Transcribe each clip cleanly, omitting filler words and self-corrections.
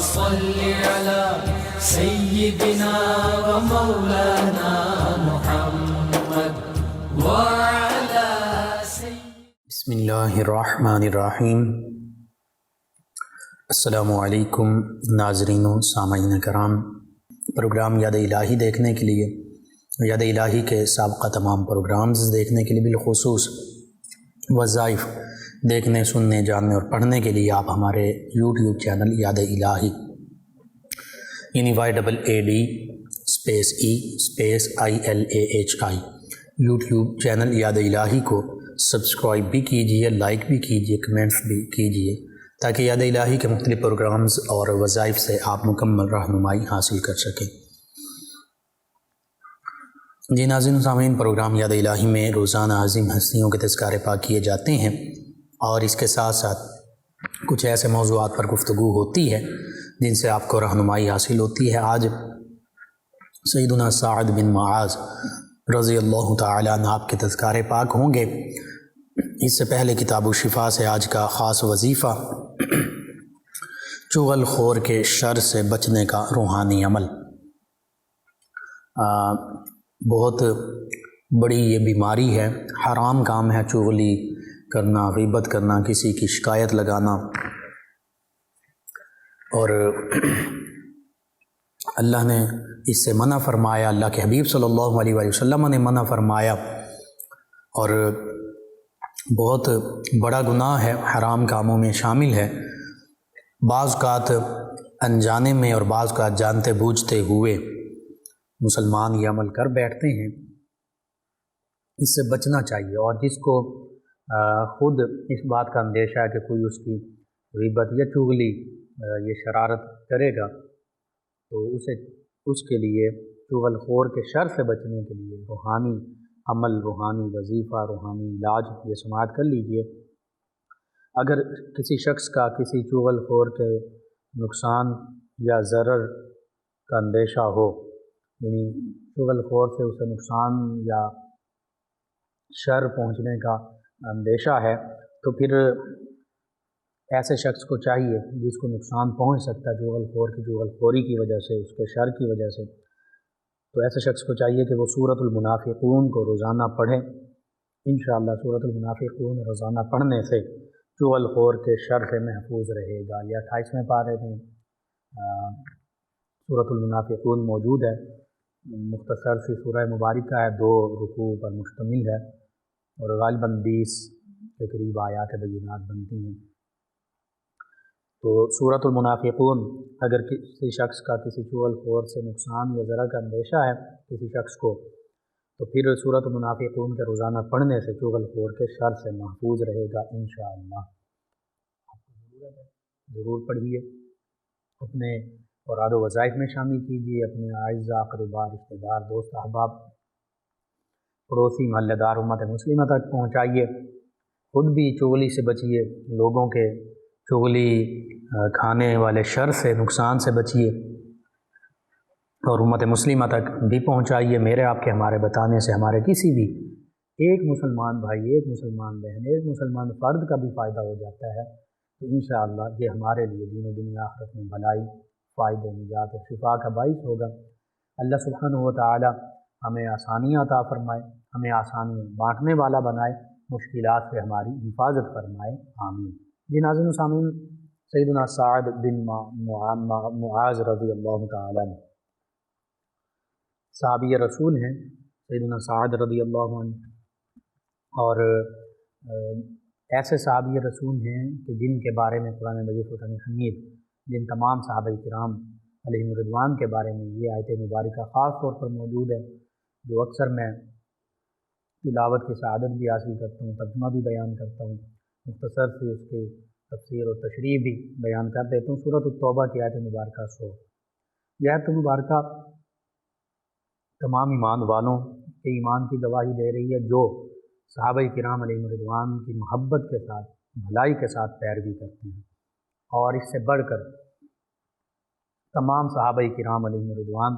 صل على سيدنا ومولانا محمد وعلى بسم اللہ الرحمن الرحیم۔ السلام علیکم ناظرین و سامعین کرام، پروگرام یاد الہی دیکھنے کے لیے، یاد الہی کے سابقہ تمام پروگرامز دیکھنے کے لیے، بالخصوص وظائف دیکھنے، سننے، جاننے اور پڑھنے کے لیے آپ ہمارے یوٹیوب چینل یاد الہی یعنی YAADE_ILAHI یوٹیوب چینل یاد الہی کو سبسکرائب بھی کیجئے، لائک بھی کیجئے، کمنٹس بھی کیجئے، تاکہ یاد الہی کے مختلف پروگرامز اور وظائف سے آپ مکمل رہنمائی حاصل کر سکیں۔ جی ناظرین و سامعین، پروگرام یاد الہی میں روزانہ عظیم ہستیوں کے تذکارے پاک کیے جاتے ہیں، اور اس کے ساتھ ساتھ کچھ ایسے موضوعات پر گفتگو ہوتی ہے جن سے آپ کو رہنمائی حاصل ہوتی ہے۔ آج سیدنا سعد بن معاذ رضی اللہ تعالی عنہ آپ کے تذکارے پاک ہوں گے۔ اس سے پہلے کتاب الشفا سے آج کا خاص وظیفہ چغل خور کے شر سے بچنے کا روحانی عمل۔ بہت بڑی یہ بیماری ہے، حرام کام ہے چغلی کرنا، غیبت کرنا، کسی کی شکایت لگانا، اور اللہ نے اس سے منع فرمایا، اللہ کے حبیب صلی اللہ علیہ وآلہ وسلم نے منع فرمایا، اور بہت بڑا گناہ ہے، حرام کاموں میں شامل ہے۔ بعض اوقات انجانے میں اور بعض اوقات جانتے بوجھتے ہوئے مسلمان یہ عمل کر بیٹھتے ہیں، اس سے بچنا چاہیے۔ اور جس کو خود اس بات کا اندیشہ ہے کہ کوئی اس کی غیبت یا چغلی یہ شرارت کرے گا، تو اس کے لیے چغل خور کے شر سے بچنے کے لیے روحانی عمل، روحانی وظیفہ، روحانی علاج یہ سماعت کر لیجئے۔ اگر کسی شخص کا کسی چغل خور کے نقصان یا ضرر کا اندیشہ ہو، یعنی چغل خور سے اسے نقصان یا شر پہنچنے کا اندیشہ ہے، تو پھر ایسے شخص کو چاہیے جس کو نقصان پہنچ سکتا ہے چغل خور کی چغل خوری کی وجہ سے، اس کے شر کی وجہ سے، تو ایسے شخص کو چاہیے کہ وہ سورۃ المنافقون کو روزانہ پڑھے۔ انشاءاللہ سورۃ المنافقون روزانہ پڑھنے سے چغل خور کے شر سے محفوظ رہے گا۔ یہ 28ویں پارے میں سورۃ المنافقون موجود ہے، مختصر سی سورہ مبارکہ ہے، 2 رکوع پر مشتمل ہے، اور غالباً 20 کے قریب آیات بینات بنتی ہیں۔ تو سورۃ المنافقون، اگر کسی شخص کا کسی چغل خور سے نقصان یا ضرر کا اندیشہ ہے کسی شخص کو، تو پھر سورۃ المنافقون کے روزانہ پڑھنے سے چغل خور کے شر سے محفوظ رہے گا انشاءاللہ۔ ضرور پڑھیے، اپنے اوراد و وظائف میں شامل کیجیے، اپنے اعزاء، اقرباء، رشتہ دار، دوست احباب، پڑوسی، محلہ دار، امت مسلمہ تک پہنچائیے۔ خود بھی چغلی سے بچیے، لوگوں کے چغلی کھانے والے شر سے، نقصان سے بچیے، اور امت مسلمہ تک بھی پہنچائیے۔ میرے آپ کے ہمارے بتانے سے ہمارے کسی بھی ایک مسلمان بھائی، ایک مسلمان بہن، ایک مسلمان فرد کا بھی فائدہ ہو جاتا ہے، تو انشاءاللہ یہ ہمارے لیے دین و دنیا آخرت میں بھلائی، فائدے، نجات اور شفا کا باعث ہوگا۔ اللہ سبحانہ و تعالی ہمیں آسانیاں عطا فرمائے، ہمیں آسانیاں بانٹنے والا بنائے، مشکلات سے ہماری حفاظت فرمائے، آمین۔ جی ناظرین و سامعین، سیدنا سعد بن معاذ رضی اللہ تعالی عنہ صحابی رسول ہیں، سیدنا سعد رضی اللہ عنہ، اور ایسے صحابی رسول ہیں کہ جن کے بارے میں قرآن مجید فرقان حمید جن تمام صحابہ کرام علیہم رضوان کے بارے میں یہ آیت مبارکہ خاص طور پر موجود ہے، جو اکثر میں تلاوت کی سعادت بھی حاصل کرتا ہوں، ترجمہ بھی بیان کرتا ہوں، مختصر سی اس کی تفسیر اور تشریح بھی بیان کر دیتا ہوں۔ سورۃ التوبہ کی آیت مبارکہ 100، یہ آیت مبارکہ تمام ایمان والوں کے ایمان کی گواہی دے رہی ہے جو صحابہ کرام علیہم رضوان کی محبت کے ساتھ، بھلائی کے ساتھ پیروی کرتے ہیں، اور اس سے بڑھ کر تمام صحابہ کرام علیہم رضوان،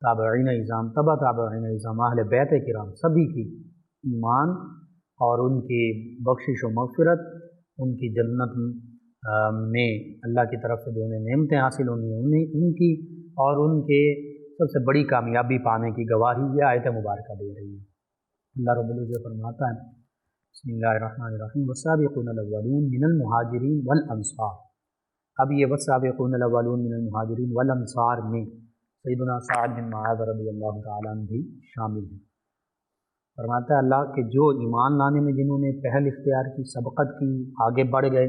تابعین اعظام، تبع تابعین اعظام، اہل بیت کرام سبھی کی ایمان اور ان کی بخشش و مغفرت، ان کی جنت میں اللہ کی طرف سے جو انہیں نعمتیں حاصل ہونی ہیں ان کی اور ان کے سب سے بڑی کامیابی پانے کی گواہی یہ آیت مبارکہ دے رہی ہے۔ اللہ رب العزت فرماتا ہے بسم اللہ الرحمن الرحیم والسابقون الاولون من المہاجرین والانصار۔ اب یہ والسابقون الاولون من المہاجرین والانصار میں سیدنا سعد بن معاذ رضی اللہ تعالیٰ عنہ بھی شامل ہیں۔ فرماتا ہے اللہ کہ جو ایمان لانے میں جنہوں نے پہل اختیار کی، سبقت کی، آگے بڑھ گئے،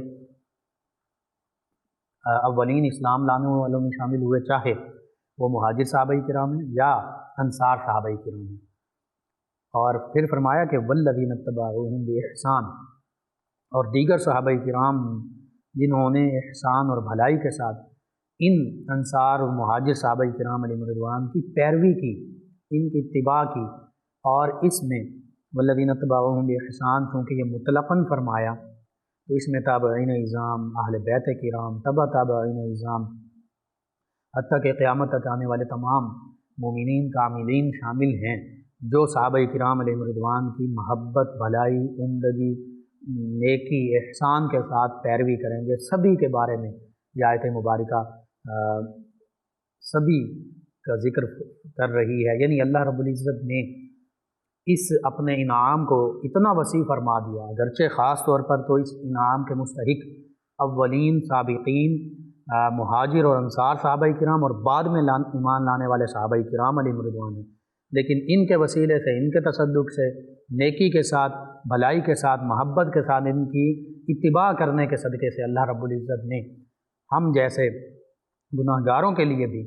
اولین اسلام لانے والوں میں شامل ہوئے، چاہے وہ مہاجر صحابہ کرام ہیں یا انصار صحابہ کرام ہیں۔ اور پھر فرمایا کہ والذین اتبعوہم بإحسان، اور دیگر صحابہ کرام جنہوں نے احسان اور بھلائی کے ساتھ ان انصار اور مہاجر صحابہ کرام علیہم رضوان کی پیروی کی، ان کی اتباع کی۔ اور اس میں والذین اتبعوہم بإحسان چونکہ یہ مطلقاً فرمایا تو اس میں تابعین اعظام، اہل بیت کرام، تابعین اعظام، حتیٰ کہ قیامت تک آنے والے تمام مومنین کاملین شامل ہیں جو صحابہ کرام علیہم رضوان کی محبت، بھلائی، عمدگی، نیکی، احسان کے ساتھ پیروی کریں گے۔ سبھی کے بارے میں یہ آیت مبارکہ سبھی کا ذکر کر رہی ہے، یعنی اللہ رب العزت نے اس اپنے انعام کو اتنا وسیع فرما دیا، اگرچہ خاص طور پر تو اس انعام کے مستحق اولین سابقین مہاجر اور انصار صحابہ کرام اور بعد میں ایمان لانے والے صحابہ کرام علیہم رضوان ہیں، لیکن ان کے وسیلے سے، ان کے تصدق سے، نیکی کے ساتھ، بھلائی کے ساتھ، محبت کے ساتھ ان کی اتباع کرنے کے صدقے سے اللہ رب العزت نے ہم جیسے گناہ گاروں کے لیے بھی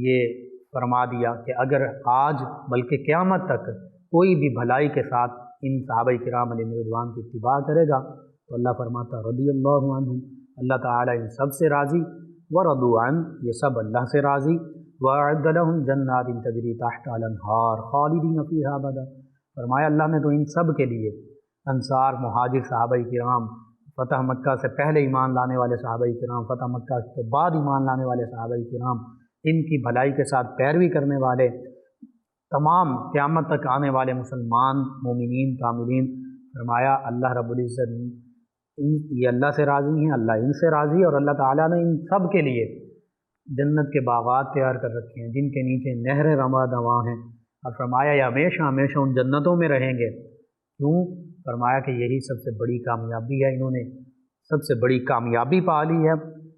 یہ فرما دیا کہ اگر آج بلکہ قیامت تک کوئی بھی بھلائی کے ساتھ ان صحابہ کرام علیہم رضوان کی اتباع کرے گا تو اللہ فرماتا رضی اللہ عنہم، اللہ تعالیٰ ان سب سے راضی، ورضوا عنہ، یہ سب اللہ سے راضی، وأعد لهم جنات تجری تحت الانہار خالدین فیہا ابدا۔ فرمایا اللہ نے تو ان سب کے لیے، انصار، مہاجر صحابہ کرام، فتح مکہ سے پہلے ایمان لانے والے صحابہ کرام، فتح مکہ کے بعد ایمان لانے والے صحابہ کرام، ان کی بھلائی کے ساتھ پیروی کرنے والے تمام قیامت تک آنے والے مسلمان مومنین کاملین، فرمایا اللہ رب العزت یہ اللہ سے راضی ہیں، اللہ ان سے راضی، اور اللہ تعالیٰ نے ان سب کے لیے جنت کے باغات تیار کر رکھے ہیں جن کے نیچے نہریں رواں دواں ہیں، اور فرمایا یہ ہمیشہ ہمیشہ ان جنتوں میں رہیں گے۔ کیوں؟ فرمایا کہ یہی سب سے بڑی کامیابی ہے، انہوں نے سب سے بڑی کامیابی پا لی ہے،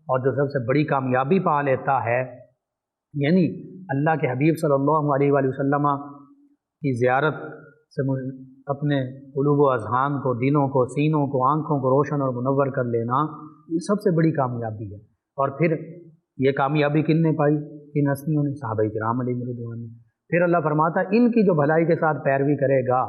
اور جو سب سے بڑی کامیابی پا لیتا ہے، یعنی اللہ کے حبیب صلی اللہ علیہ وآلہ وسلم کی زیارت سے اپنے قلوب و اذہان کو، دلوں کو، سینوں کو، آنکھوں کو روشن اور منور کر لینا، یہ سب سے بڑی کامیابی ہے۔ اور پھر یہ کامیابی کن نے پائی؟ کن ہستیوں نے؟ صحابہ کرام علیہم رضوان نے۔ پھر اللہ فرماتا ہے ان کی جو بھلائی کے ساتھ پیروی کرے گا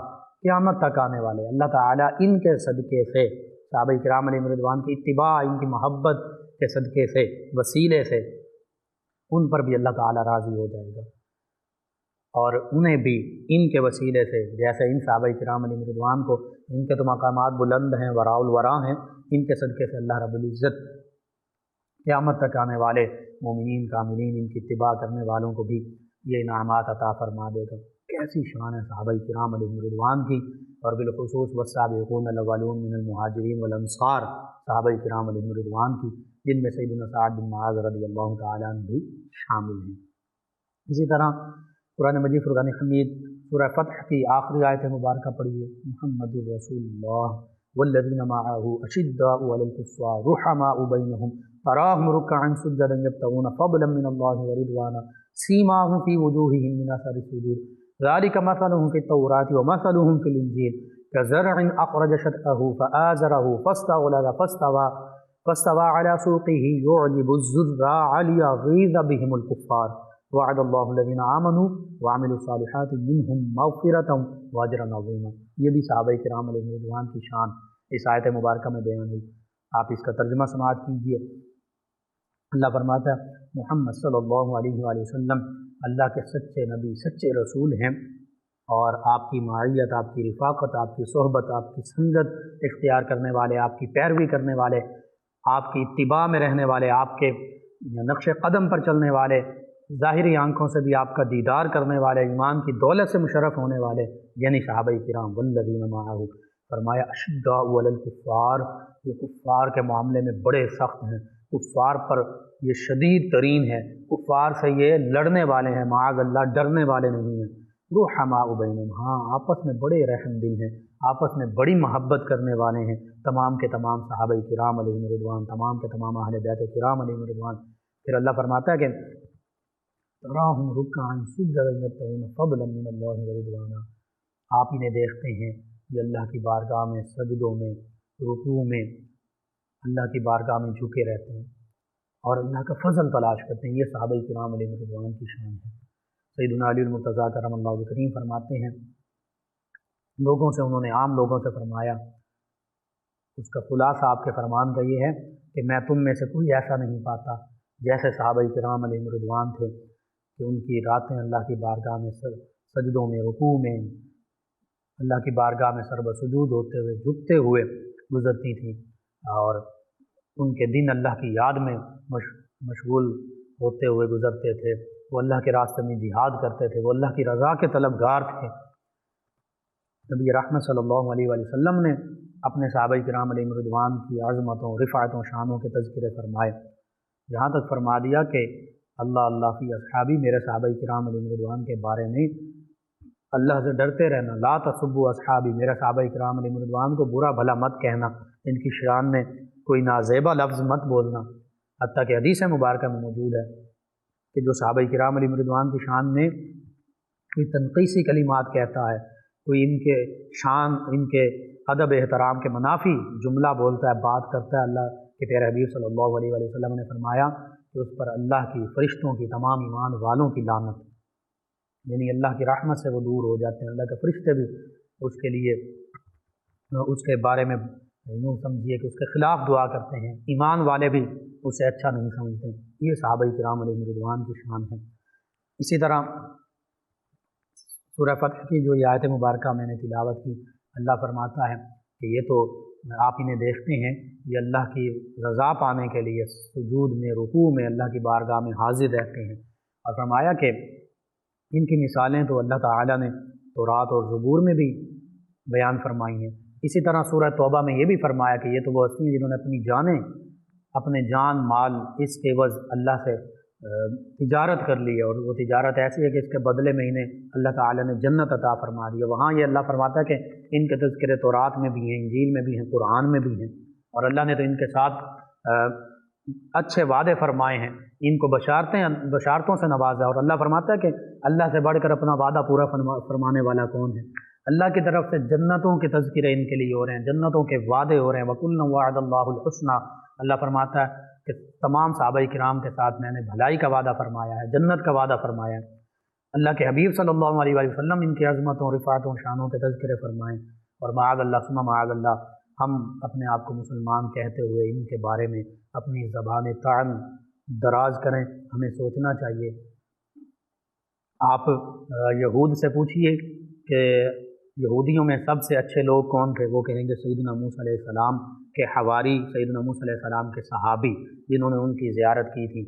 قیامت تک آنے والے، اللہ تعالیٰ ان کے صدقے سے، صحابہ کرام علیہم رضوان کی اتباع، ان کی محبت کے صدقے سے، وسیلے سے، ان پر بھی اللہ تعالیٰ راضی ہو جائے گا، اور انہیں بھی ان کے وسیلے سے، جیسے ان صحابہ کرام علیہم رضوان کو، ان کے تو مقامات بلند ہیں، وراء الورا ہیں، ان کے صدقے سے اللہ رب العزت قیامت تک آنے والے مومنین کاملین، ان کی اتباع کرنے والوں کو بھی یہ انعامات عطا فرما دے گا۔ کیسی شان ہے صحابہ کرام علیہم رضوان کی، اور بالخصوص والسابقون الاولون من المہاجرین والانصار، صحابہ کرام علیہم رضوان کی، جن میں سیدنا سعد بن معاذ رضی اللہ تعالیٰ عنہ بھی شامل ہیں۔ اسی طرح قرآن مجید فرقان حمید سورہ فتح کی آخری آیت مبارکہ پڑھیے، محمد الرسول اللہ والذین معه اشداء علی الکفار رحماء بینہم تراہم رکعا سجدا یبتغون فضلا من اللہ ورضوانا سیماہم فی وجوہہم من اثر السجود ذلک مثلہم فی التوراۃ ومثلہم فی الانجیل کزرع اخرج شطأہ فآزرہ فاستوى على سوقه يعجب الزراع ليغيظ بهم الكفار وعد الله الذين آمنوا وعملوا الصالحات منهم مغفرة واجرا عظیما۔ یہ بھی صحابہ کرام علیہم رضوان کی شان اس آیت مبارکہ میں بیان ہوئی۔ آپ اس کا ترجمہ سماعت کیجیے۔ اللہ فرماتا ہے محمد صلی اللہ علیہ وآلہ وسلم اللہ کے سچے نبی، سچے رسول ہیں، اور آپ کی معیت، آپ کی رفاقت، آپ کی صحبت، آپ کی سنگت اختیار کرنے والے، آپ کی پیروی کرنے والے، آپ کی اتباع میں رہنے والے، آپ کے نقش قدم پر چلنے والے، ظاہری آنکھوں سے بھی آپ کا دیدار کرنے والے، ایمان کی دولت سے مشرف ہونے والے، یعنی صحابہ کرام والذین معہ، فرمایا اشداء علی الکفار، یہ کفار کے معاملے میں بڑے سخت ہیں، کفار پر یہ شدید ترین ہے، کفار سے یہ لڑنے والے ہیں، معاذ اللہ ڈرنے والے نہیں ہیں۔ رحماء بینہم، ہاں آپس میں بڑے رحم دل ہیں، آپس میں بڑی محبت کرنے والے ہیں، تمام کے تمام صحابہ کرام علیہم رضوان، تمام کے تمام اہل بیت کرام علیہم رضوان۔ پھر اللہ فرماتا ہے کہ تراہم رکعا سجدا یبتغون فضلا من اللہ ورضوانا، آپ انہیں دیکھتے ہیں یہ اللہ کی بارگاہ میں سجدوں میں رکوع میں اللہ کی بارگاہ میں جھکے رہتے ہیں اور اللہ کا فضل تلاش کرتے ہیں۔ یہ صحابہ کرام علیہ رضوان کی شان ہے۔ سیدنا علی المرتضیٰ کرم اللہ وجہ کریم فرماتے ہیں، لوگوں سے انہوں نے عام لوگوں سے فرمایا، اس کا خلاصہ آپ کے فرمان کا یہ ہے کہ میں تم میں سے کوئی ایسا نہیں پاتا جیسے صحابہ کرام علیہ رضوان تھے کہ ان کی راتیں اللہ کی بارگاہ میں سجدوں میں رکوع میں اللہ کی بارگاہ میں سر بسجود ہوتے ہوئے جھکتے ہوئے گزرتی تھیں، اور ان کے دن اللہ کی یاد میں مشغول ہوتے ہوئے گزرتے تھے، وہ اللہ کے راستے میں جہاد کرتے تھے، وہ اللہ کی رضا کے طلبگار تھے۔ نبی رحمت صلی اللہ علیہ وآلہ وسلم نے اپنے صحابہ کرام علیہ رضوان کی عظمتوں، رفعتوں، شانوں کے تذکرے فرمائے، یہاں تک فرما دیا کہ اللہ اللہ فی اصحابی، میرے صحابہ کرام علیہ رضوان کے بارے میں اللہ سے ڈرتے رہنا، لا تسبوا اصحابی، میرے صحابہ کرام علیہ رضوان کو برا بھلا مت کہنا، ان کی شان میں کوئی نازیبا لفظ مت بولنا۔ حتیٰ کہ حدیث مبارکہ میں موجود ہے کہ جو صحابہ کرام علیہ رضوان کی شان میں کوئی تنقیصی کلمات کہتا ہے، کوئی ان کے شان، ان کے ادب احترام کے منافی جملہ بولتا ہے، بات کرتا ہے، اللہ کے پیارے حبیب صلی اللہ علیہ وآلہ وسلم نے فرمایا کہ اس پر اللہ کی، فرشتوں کی، تمام ایمان والوں کی لعنت، یعنی اللہ کی رحمت سے وہ دور ہو جاتے ہیں۔ اللہ کے فرشتے بھی اس کے لیے، اس کے بارے میں یوں سمجھیے کہ اس کے خلاف دعا کرتے ہیں، ایمان والے بھی اسے اچھا نہیں سمجھتے۔ یہ صحابہ کرام علیہ رضوان کی شان ہے۔ اسی طرح سورہ فتح کی جو آیت مبارکہ میں نے تلاوت کی، اللہ فرماتا ہے کہ یہ تو آپ انہیں دیکھتے ہیں، یہ اللہ کی رضا پانے کے لیے سجود میں، رکوع میں اللہ کی بارگاہ میں حاضر رہتے ہیں، اور فرمایا کہ ان کی مثالیں تو اللہ تعالیٰ نے تورات اور زبور میں بھی بیان فرمائی ہیں۔ اسی طرح سورہ توبہ میں یہ بھی فرمایا کہ یہ تو وہ ہستی ہیں جنہوں نے اپنی جانیں، اپنے جان مال اس کے عوض اللہ سے تجارت کر لی ہے، اور وہ تجارت ایسی ہے کہ اس کے بدلے میں انہیں اللہ تعالیٰ نے جنت عطا فرما دی ہے۔ وہاں یہ اللہ فرماتا ہے کہ ان کے تذکرے تورات میں بھی ہیں، انجیل میں بھی ہیں، قرآن میں بھی ہیں، اور اللہ نے تو ان کے ساتھ اچھے وعدے فرمائے ہیں، ان کو بشارتوں سے نوازا، اور اللہ فرماتا ہے کہ اللہ سے بڑھ کر اپنا وعدہ پورا فرمانے والا کون ہے۔ اللہ کی طرف سے جنتوں کے تذکرے ان کے لیے ہو رہے ہیں، جنتوں کے وعدے ہو رہے ہیں۔ وَكُلًّا وَعَدَ اللَّهُ الْحُسْنَى، اللہ فرماتا ہے کہ تمام صحابہ کرام کے ساتھ میں نے بھلائی کا وعدہ فرمایا ہے، جنت کا وعدہ فرمایا ہے۔ اللہ کے حبیب صلی اللہ علیہ وآلہ وسلم ان کی عظمتوں، رفعتوں، شانوں کے تذکرے فرمائیں، اور معاذ اللہ ثم معاذ اللہ ہم اپنے آپ کو مسلمان کہتے ہوئے ان کے بارے میں اپنی زبان طعن دراز کریں۔ ہمیں سوچنا چاہیے۔ آپ یہود سے پوچھئے کہ یہودیوں میں سب سے اچھے لوگ کون تھے، وہ کہیں گے سیدنا موسیٰ علیہ السلام کے حواری، سیدنا موسیٰ علیہ السلام کے صحابی جنہوں نے ان کی زیارت کی تھی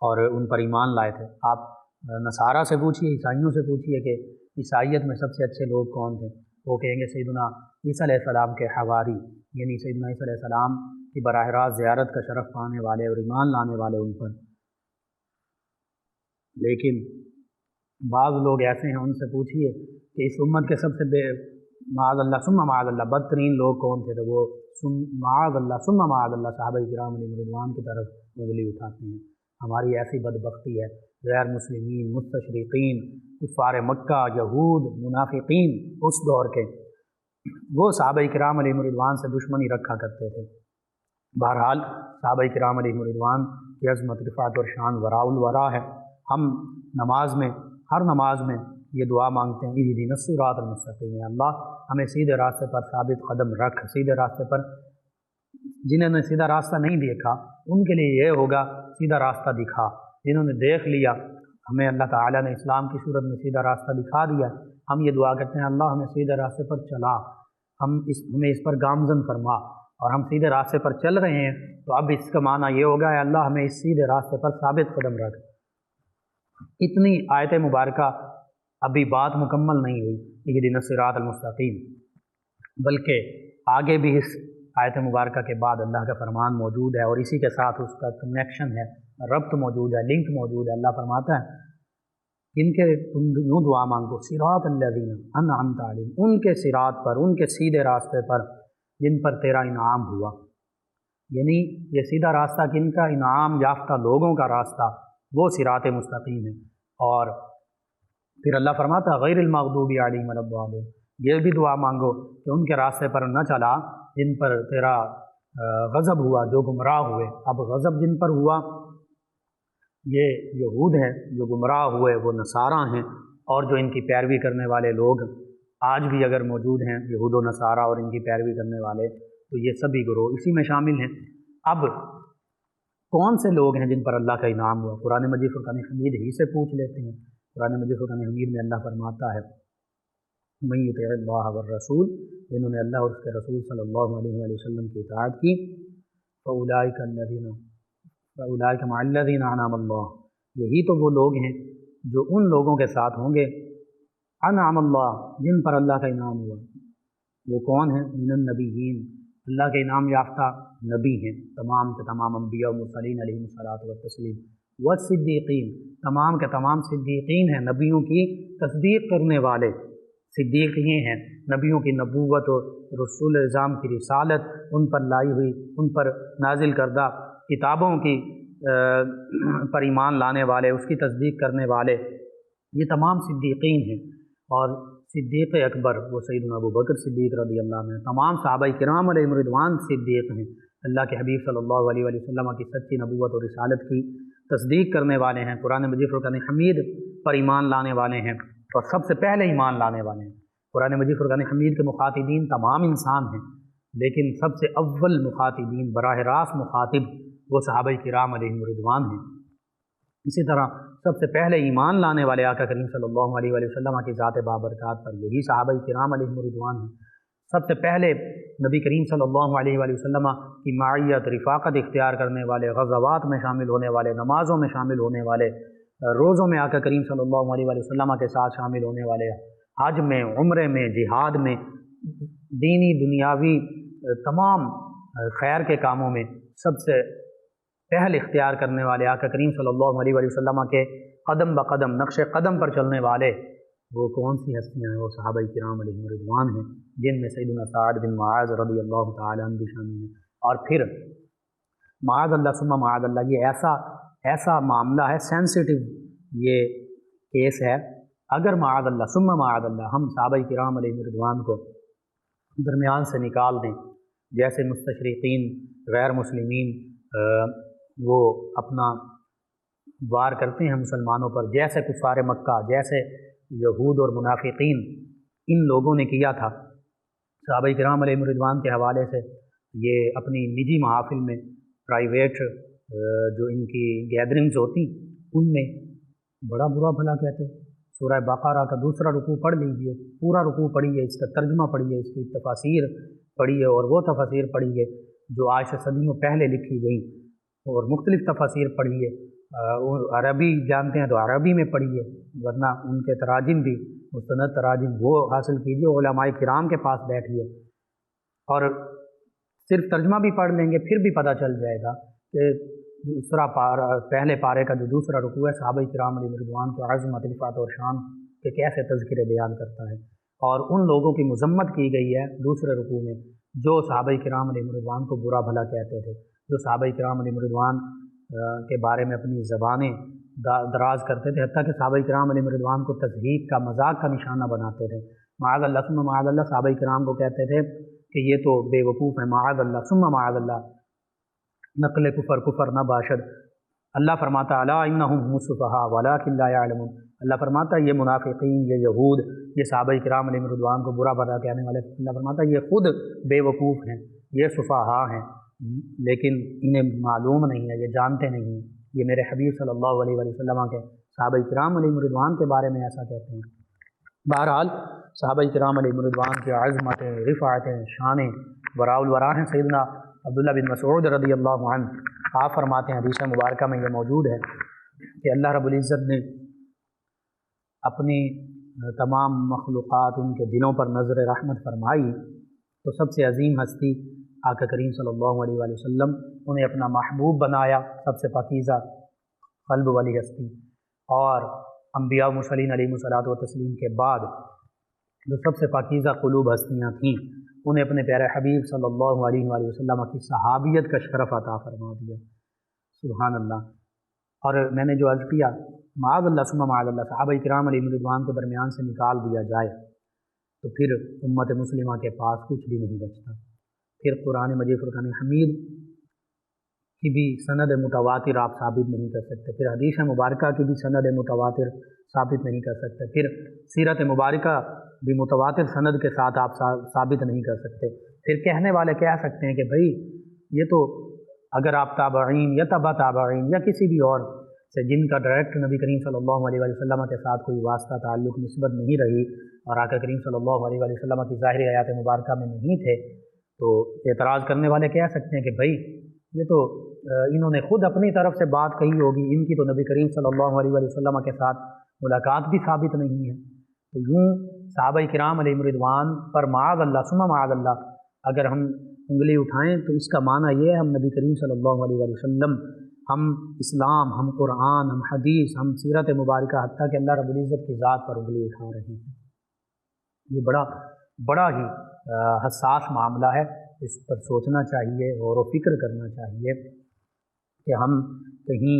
اور ان پر ایمان لائے تھے۔ آپ نصارہ سے پوچھئے، عیسائیوں سے پوچھئے کہ عیسائیت میں سب سے اچھے لوگ کون تھے، وہ کہیں گے سیدنا عیسیٰ علیہ السلام کے حواری، یعنی سیدنا عیسیٰ علیہ السلام کی براہ راست زیارت کا شرف پانے والے اور ایمان لانے والے ان پر۔ لیکن بعض لوگ ایسے ہیں، ان سے پوچھئے کہ اس امت کے سب سے معاذ اللہ ثم معاذ اللہ بدترین لوگ کون تھے، تو وہ معاذ اللہ ثم معاذ اللہ صحابہ کرام علیہ رضوان کی طرف انگلی اٹھاتے ہیں۔ ہماری ایسی بدبختی ہے، غیر مسلمین، مستشرقین، کفار مکہ، یہود، منافقین اس دور کے، وہ صحابہ کرام علیہ رضوان سے دشمنی رکھا کرتے تھے۔ بہرحال صحابہ کرام علیہ رضوان کی عظمت، رفعت اور شان وراء الورا ہے۔ ہم نماز میں، ہر نماز میں یہ دعا مانگتے ہیں، اہدنا الصراط المستقیم، اللہ ہمیں سیدھے راستے پر ثابت قدم رکھ۔ سیدھے راستے پر، جنہوں نے سیدھا راستہ نہیں دیکھا ان کے لیے یہ ہوگا سیدھا راستہ دکھا، جنہوں نے دیکھ لیا، ہمیں اللہ تعالیٰ نے اسلام کی صورت میں سیدھا راستہ دکھا دیا، ہم یہ دعا کرتے ہیں اللہ ہمیں سیدھے راستے پر چلا، ہمیں اس پر گامزن فرما، اور ہم سیدھے راستے پر چل رہے ہیں، تو اب اس کا معنی یہ ہوگا اے اللہ ہمیں اس سیدھے راستے پر ثابت قدم رکھ۔ اتنی آیت مبارکہ ابھی بات مکمل نہیں ہوئی، اہدنا الصراط المستقیم۔ بلکہ آگے بھی اس آیت مبارکہ کے بعد اللہ کا فرمان موجود ہے اور اسی کے ساتھ اس کا کنیکشن ہے، ربط موجود ہے، لنک موجود ہے۔ اللہ فرماتا ہے ان کے تم یوں دعا مانگو، صراط الذین انعمت علیہم، ان کے صراط پر، ان کے سیدھے راستے پر جن پر تیرا انعام ہوا، یعنی یہ سیدھا راستہ کن کا؟ انعام یافتہ لوگوں کا راستہ، وہ صراط مستقیم ہے۔ اور پھر اللہ فرماتا غیر المغضوب علیہم ولا الضالین، یہ بھی دعا مانگو کہ ان کے راستے پر نہ چلا جن پر تیرا غضب ہوا، جو گمراہ ہوئے۔ اب غضب جن پر ہوا یہ یہود ہیں، جو گمراہ ہوئے وہ نصارہ ہیں، اور جو ان کی پیروی کرنے والے لوگ آج بھی اگر موجود ہیں، یہود و نصارہ اور ان کی پیروی کرنے والے، تو یہ سبھی گروہ اسی میں شامل ہیں۔ اب کون سے لوگ ہیں جن پر اللہ کا انعام ہوا؟ قرآن مجید فرقان حمید ہی سے پوچھ لیتے ہیں۔ قرآن مجید فرقان حمید میں اللہ فرماتا ہے من یطع اللہ والرسول، جنہوں نے اللہ اور اس کے رسول صلی اللہ علیہ وآلہ وسلم کی اطاعت کی، فاولئک مع الذین انعم اللہ، یہی تو وہ لوگ ہیں جو ان لوگوں کے ساتھ ہوں گے انعم اللہ، جن پر اللہ کا انعام ہوا۔ وہ کون ہیں؟ من النبیین، اللہ کے انعام یافتہ نبی ہیں، تمام کے تمام انبیاء و مرسلین علیہم الصلاۃ والتسلیم، والصدیقین، تمام کے تمام صدیقین ہیں، نبیوں کی تصدیق کرنے والے صدیق یہ ہیں، نبیوں کی نبوت اور رسول اعظام کی رسالت، ان پر لائی ہوئی، ان پر نازل کردہ کتابوں کی پر ایمان لانے والے، اس کی تصدیق کرنے والے، یہ تمام صدیقین ہیں۔ اور صدیق اکبر وہ سیدنا ابو بکر صدیق رضی اللہ عنہ، تمام صحابہ کرام علیہم رضوان صدیق ہیں، اللہ کے حبیب صلی اللہ علیہ وآلہ وسلم کی سچی نبوت اور رسالت کی تصدیق کرنے والے ہیں، قرآن مجید فرقان حمید پر ایمان لانے والے ہیں، اور سب سے پہلے ایمان لانے والے ہیں۔ قرآن مجید فرقان حمید کے مخاطبین تمام انسان ہیں، لیکن سب سے اول مخاطبین، براہ راست مخاطب وہ صحابہ کرام علیہم رضوان ہیں۔ اسی طرح سب سے پہلے ایمان لانے والے آقا کریم صلی اللہ علیہ وآلہ وسلم کی ذات بابرکات پر یہی صحابہ کرام علیہم رضوان ہیں۔ سب سے پہلے نبی کریم صلی اللہ علیہ وآلہ وسلم کی معیت، رفاقت اختیار کرنے والے، غزوات میں شامل ہونے والے، نمازوں میں شامل ہونے والے، روزوں میں آقا کریم صلی اللہ علیہ وآلہ وسلم کے ساتھ شامل ہونے والے، حج میں، عمرے میں، جہاد میں، دینی دنیاوی تمام خیر کے کاموں میں سب سے پہل اختیار کرنے والے، آقا کریم صلی اللہ علیہ وآلہ وسلم کے قدم بقدم، نقش قدم پر چلنے والے، وہ کون سی ہستیاں ہیں؟ وہ صحابہ کرام علیہم رضوان ہیں، جن میں سیدنا سعد بن معاذ رضی اللہ تعالیٰ عنہ بھی شامل ہیں۔ اور پھر معاذ اللہ ثم معاذ اللہ، یہ ایسا معاملہ ہے، سینسٹیو یہ کیس ہے، اگر معاذ اللہ ثم معاذ اللہ ہم صحابہ کرام علیہم رضوان کو درمیان سے نکال دیں، جیسے مستشرقین غیر مسلمین وہ اپنا وار کرتے ہیں مسلمانوں پر، جیسے کفار مکہ، جیسے یہود اور منافقین ان لوگوں نے کیا تھا صحابہ کرام علیہم رضوان کے حوالے سے، یہ اپنی نجی محافل میں، پرائیویٹ جو ان کی گیدرنگز ہوتی ان میں بڑا برا بھلا کہتے۔ سورہ بقرہ کا دوسرا رکوع پڑھ لیجئے، پورا رکوع پڑھیے، اس کا ترجمہ پڑھیے، اس کی تفاسیر پڑھیے، اور وہ تفاسیر پڑھیے جو آج سے صدیوں پہلے لکھی گئیں، اور مختلف تفاسیر پڑھیے، عربی جانتے ہیں تو عربی میں پڑھیے، ورنہ ان کے تراجم بھی، مستند تراجم وہ حاصل کیجیے، علماء کرام کے پاس بیٹھیے، اور صرف ترجمہ بھی پڑھ لیں گے پھر بھی پتہ چل جائے گا کہ دوسرا پارہ، پہلے پارے کا جو دوسرا رکوع ہے صحابہ کرام علیہ رضوان کے عظمت، رفعت اور شان کے کیسے تذکرے بیان کرتا ہے، اور ان لوگوں کی مذمت کی گئی ہے دوسرے رکوع میں جو صحابہ کرام علیہ رضوان کو برا بھلا کہتے تھے، جو صحابہ کرام علیہ رضوان کے بارے میں اپنی زبانیں دراز کرتے تھے، حتیٰ کہ صحابہ کرام علیہ رضوان کو تضحیک کا، مذاق کا نشانہ بناتے تھے۔ معاذ اللہ ثم معاذ اللہ، صحابہ کرام کو کہتے تھے کہ یہ تو بے وقوف ہے، معاذ اللہ ثم معاذ اللہ، نقل کفر نہ باشد۔ اللہ فرماتا الا انہم هم السفہاء ولکن لا یعلمون، اللہ فرماتا یہ منافقین، یہ یہود، یہ صحابہ کرام علیہ رضوان کو برا بھلا کہنے والے، اللہ فرماتا یہ خود بے وقوف ہیں، یہ سفہاء ہیں، لیکن انہیں معلوم نہیں ہے، یہ جانتے نہیں ہیں، یہ میرے حبیب صلی اللہ علیہ وآلہ وسلم کے صحابہ کرام علیہ رضوان کے بارے میں ایسا کہتے ہیں۔ بہرحال صحابہ کرام علیہ رضوان کی عظمت، رفعت، شان وراء الورا ہیں۔ سیدنا عبداللہ بن مسعود رضی اللہ عنہ آپ فرماتے ہیں، حدیث مبارکہ میں یہ موجود ہے کہ اللہ رب العزت نے اپنی تمام مخلوقات، ان کے دلوں پر نظر رحمت فرمائی، تو سب سے عظیم ہستی آقا کریم صلی اللہ علیہ وآلہ وسلم، انہیں اپنا محبوب بنایا، سب سے پاکیزہ قلب والی ہستی، اور انبیاء و مرسلین علیہم الصلوۃ والتسلیم کے بعد جو سب سے پاکیزہ قلوب ہستیاں تھیں، انہیں اپنے پیارے حبیب صلی اللہ علیہ وآلہ وسلم کی صحابیت کا شرف عطا فرما دیا۔ سبحان اللہ۔ اور میں نے جو عرض کیا، معاذ اللہ ثم معاذ اللہ، صحابہ کرام علیہم رضوان کو درمیان سے نکال دیا جائے تو پھر امت مسلمہ کے پاس کچھ بھی نہیں بچتا۔ پھر قرآن مجید فرقان حمید کی بھی سند متواتر آپ ثابت نہیں کر سکتے، پھر حدیث مبارکہ کی بھی سند متواتر ثابت نہیں کر سکتے، پھر سیرت مبارکہ بھی متواتر سند کے ساتھ آپ ثابت نہیں کر سکتے۔ پھر کہنے والے کہہ سکتے ہیں کہ بھائی یہ تو اگر آپ تابعین یا تبع تابعین یا کسی بھی اور سے جن کا ڈائریکٹ نبی کریم صلی اللہ علیہ وسلم کے ساتھ کوئی واسطہ تعلق نسبت نہیں رہی اور آقا کریم صلی اللہ علیہ وسلم کی ظاہری حیات مبارکہ میں نہیں تھے، تو اعتراض کرنے والے کہہ سکتے ہیں کہ بھائی یہ تو انہوں نے خود اپنی طرف سے بات کہی ہوگی، ان کی تو نبی کریم صلی اللہ علیہ وسلم کے ساتھ ملاقات بھی ثابت نہیں ہے۔ تو یوں صحابہ کرام علیہم رضوان پر معاذ اللہ ثم معاذ اللہ اگر ہم انگلی اٹھائیں تو اس کا معنی یہ ہے ہم نبی کریم صلی اللہ علیہ وسلم، ہم اسلام، ہم قرآن، ہم حدیث، ہم سیرت مبارکہ، حتیٰ کہ اللہ رب العزت کی ذات پر انگلی اٹھا رہے ہیں۔ یہ بڑا ہی حساس معاملہ ہے، اس پر سوچنا چاہیے، غور و فکر کرنا چاہیے کہ ہم کہیں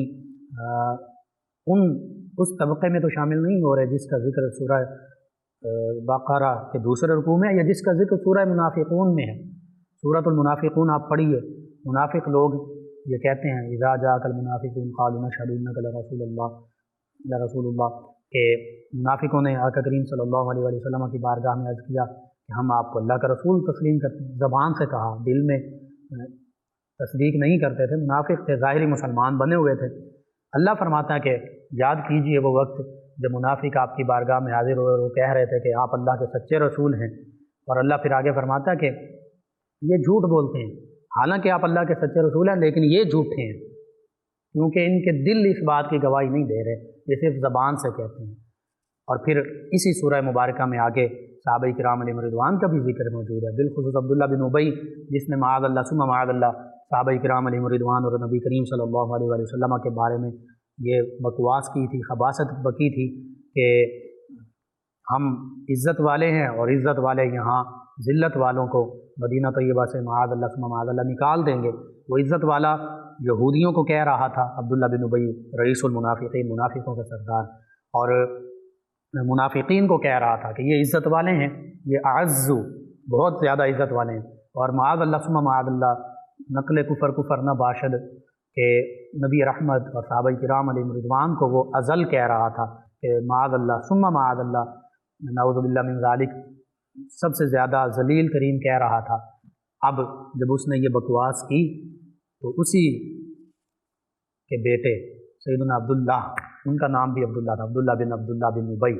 اس طبقے میں تو شامل نہیں ہو رہے جس کا ذکر سورہ بقرہ کے دوسرے رکوع میں یا جس کا ذکر سورہ منافقون میں ہے۔ سورۃ المنافقون آپ پڑھیے، منافق لوگ یہ کہتے ہیں اذا جاءک المنافقون قالوا نشهد انک لرسول اللہ، کہ منافقوں نے آقا کریم صلی اللہ علیہ وسلم کی بارگاہ میں عرض کیا کہ ہم آپ کو اللہ کا رسول تسلیم کرتے ہیں۔ زبان سے کہا، دل میں تصدیق نہیں کرتے تھے، منافق تھے، ظاہری مسلمان بنے ہوئے تھے۔ اللہ فرماتا ہے کہ یاد کیجئے وہ وقت جب منافق آپ کی بارگاہ میں حاضر ہوئے اور وہ کہہ رہے تھے کہ آپ اللہ کے سچے رسول ہیں، اور اللہ پھر آگے فرماتا ہے کہ یہ جھوٹ بولتے ہیں، حالانکہ آپ اللہ کے سچے رسول ہیں لیکن یہ جھوٹے ہیں، کیونکہ ان کے دل اس بات کی گواہی نہیں دے رہے، یہ صرف زبان سے کہتے ہیں۔ اور پھر اسی سورہ مبارکہ میں آگے صحابہ کرام علیہم رضوان کا بھی ذکر موجود ہے، بالخصوص عبداللہ بن ابی جس نے معاذ اللہ ثم معاذ اللہ صحابہ کرام علیہم رضوان اور نبی کریم صلی اللہ علیہ وسلم کے بارے میں یہ بکواس کی تھی، خباثت بکی تھی کہ ہم عزت والے ہیں اور عزت والے یہاں ذلت والوں کو مدینہ طیبہ سے معاذ اللہ ثم معاذ اللہ نکال دیں گے۔ وہ عزت والا یہودیوں کو کہہ رہا تھا، عبداللہ بن ابی رئیس المنافقین، منافقوں کا سردار، اور منافقین کو کہہ رہا تھا کہ یہ عزت والے ہیں، یہ اعزو بہت زیادہ عزت والے ہیں، اور معاذ اللہ ثم معاذ اللہ نقل کفر نہ باشد کہ نبی رحمت اور صحابہ کرام علیہم رضوان کو وہ ازل کہہ رہا تھا کہ معاذ اللہ ثم معاذ اللہ، نعوذ باللہ من ذالک، سب سے زیادہ ذلیل ترین کہہ رہا تھا۔ اب جب اس نے یہ بکواس کی تو اسی کے بیٹے سیدنا عبداللہ، ان کا نام بھی عبداللہ تھا، عبداللہ بن ابی،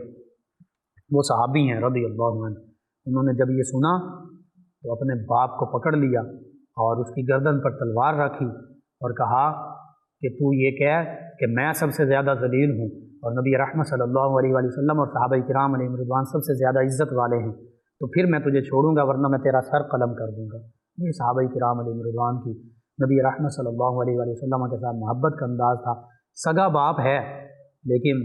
وہ صحابی ہیں رضی اللہ عنہ، انہوں نے جب یہ سنا تو اپنے باپ کو پکڑ لیا اور اس کی گردن پر تلوار رکھی اور کہا کہ تو یہ کہہ کہ میں سب سے زیادہ ذلیل ہوں اور نبی رحمت صلی اللہ علیہ وسلم اور صحابہ کرام علیہ رضوان سب سے زیادہ عزت والے ہیں، تو پھر میں تجھے چھوڑوں گا ورنہ میں تیرا سر قلم کر دوں گا۔ یہ صحابہ کرام علیہ رضوان کی نبی رحمت صلی اللہ علیہ وسلم کے ساتھ محبت کا انداز تھا۔ سگا باپ ہے لیکن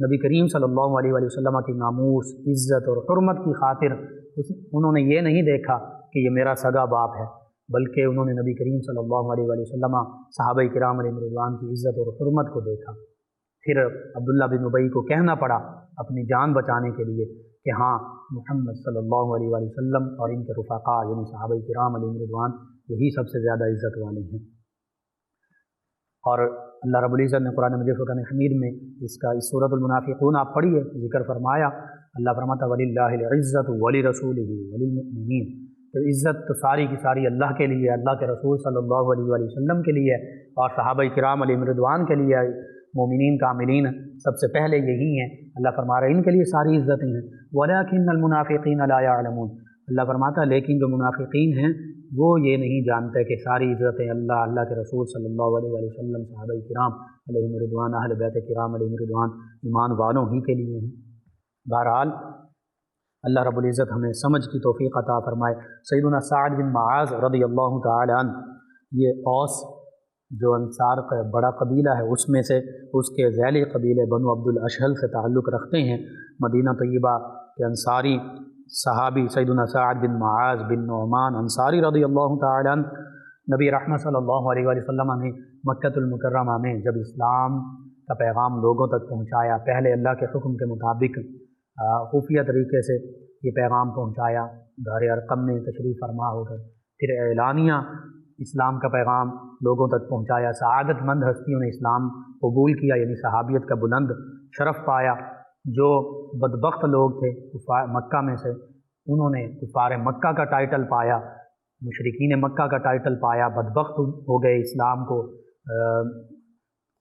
نبی کریم صلی اللہ علیہ وسلم کی ناموس، عزت اور حرمت کی خاطر انہوں نے یہ نہیں دیکھا کہ یہ میرا سگا باپ ہے، بلکہ انہوں نے نبی کریم صلی اللہ علیہ وسلم صحابہ کرام علیہ رضوان کی عزت اور حرمت کو دیکھا۔ پھر عبداللہ بن ابی کو کہنا پڑا اپنی جان بچانے کے لیے کہ ہاں محمد صلی اللہ علیہ وسلم اور ان کے رفقاء یعنی صحابہ کرام علیہ رضوان یہی سب سے زیادہ عزت والے ہیں۔ اور اللہ رب العزت نے قرآن مجید فرقان حمید میں اس سورۃ المنافقون آپ پڑھیے ذکر فرمایا، اللہ فرماتا وَلِلَّهِ الْعِزَّةُ وَلِرَسُولِهِ وَلِلْمُؤْمِنِينَ، تو عزت تو ساری کی ساری اللہ کے لیے، اللہ کے رسول صلی اللہ علیہ وسلم کے لیے اور صحابہ کرام علیہ رضوان کے لیے، مومنین کاملین سب سے پہلے یہی ہیں۔ اللہ فرما رہے ہیں ان کے لیے ساری عزتیں ہیں، وَلَكِنَّ الْمُنَافِقِينَ لَا يَعْلَمُونَ، اللہ فرماتا لیکن جو منافقین ہیں وہ یہ نہیں جانتے کہ ساری عزتیں اللہ کے رسول صلی اللہ علیہ وسلم، صحابہ کرام علیہ رضوان، اہل بیت کرام علیہ رضوان، ایمان والوں ہی کے لیے ہیں۔ بہرحال اللہ رب العزت ہمیں سمجھ کی توفیق عطا فرمائے۔ سیدنا سعد بن معاذ رضی اللہ تعالی عنہ، یہ اوس جو انصار کا بڑا قبیلہ ہے، اس میں سے اس کے ذیلی قبیلے بنو عبد الاشہل سے تعلق رکھتے ہیں۔ مدینہ طیبہ کے انصاری صحابی سیدنا سعد بن معاذ بن نعمان انصاری رضی اللہ تعالی عنہ، نبی رحمت صلی اللہ علیہ وآلہ وسلم نے مکۃ المکرمہ میں جب اسلام کا پیغام لوگوں تک پہنچایا، پہلے اللہ کے حکم کے مطابق خفیہ طریقے سے یہ پیغام پہنچایا، دار ارقم میں تشریف فرما ہو کر، پھر اعلانیہ اسلام کا پیغام لوگوں تک پہنچایا، سعادت مند ہستیوں نے اسلام قبول کیا، یعنی صحابیت کا بلند شرف پایا۔ جو بدبخت لوگ تھے کفار مکہ میں سے، انہوں نے کفار مکہ کا ٹائٹل پایا، مشرکین مکہ کا ٹائٹل پایا، بدبخت ہو گئے اسلام کو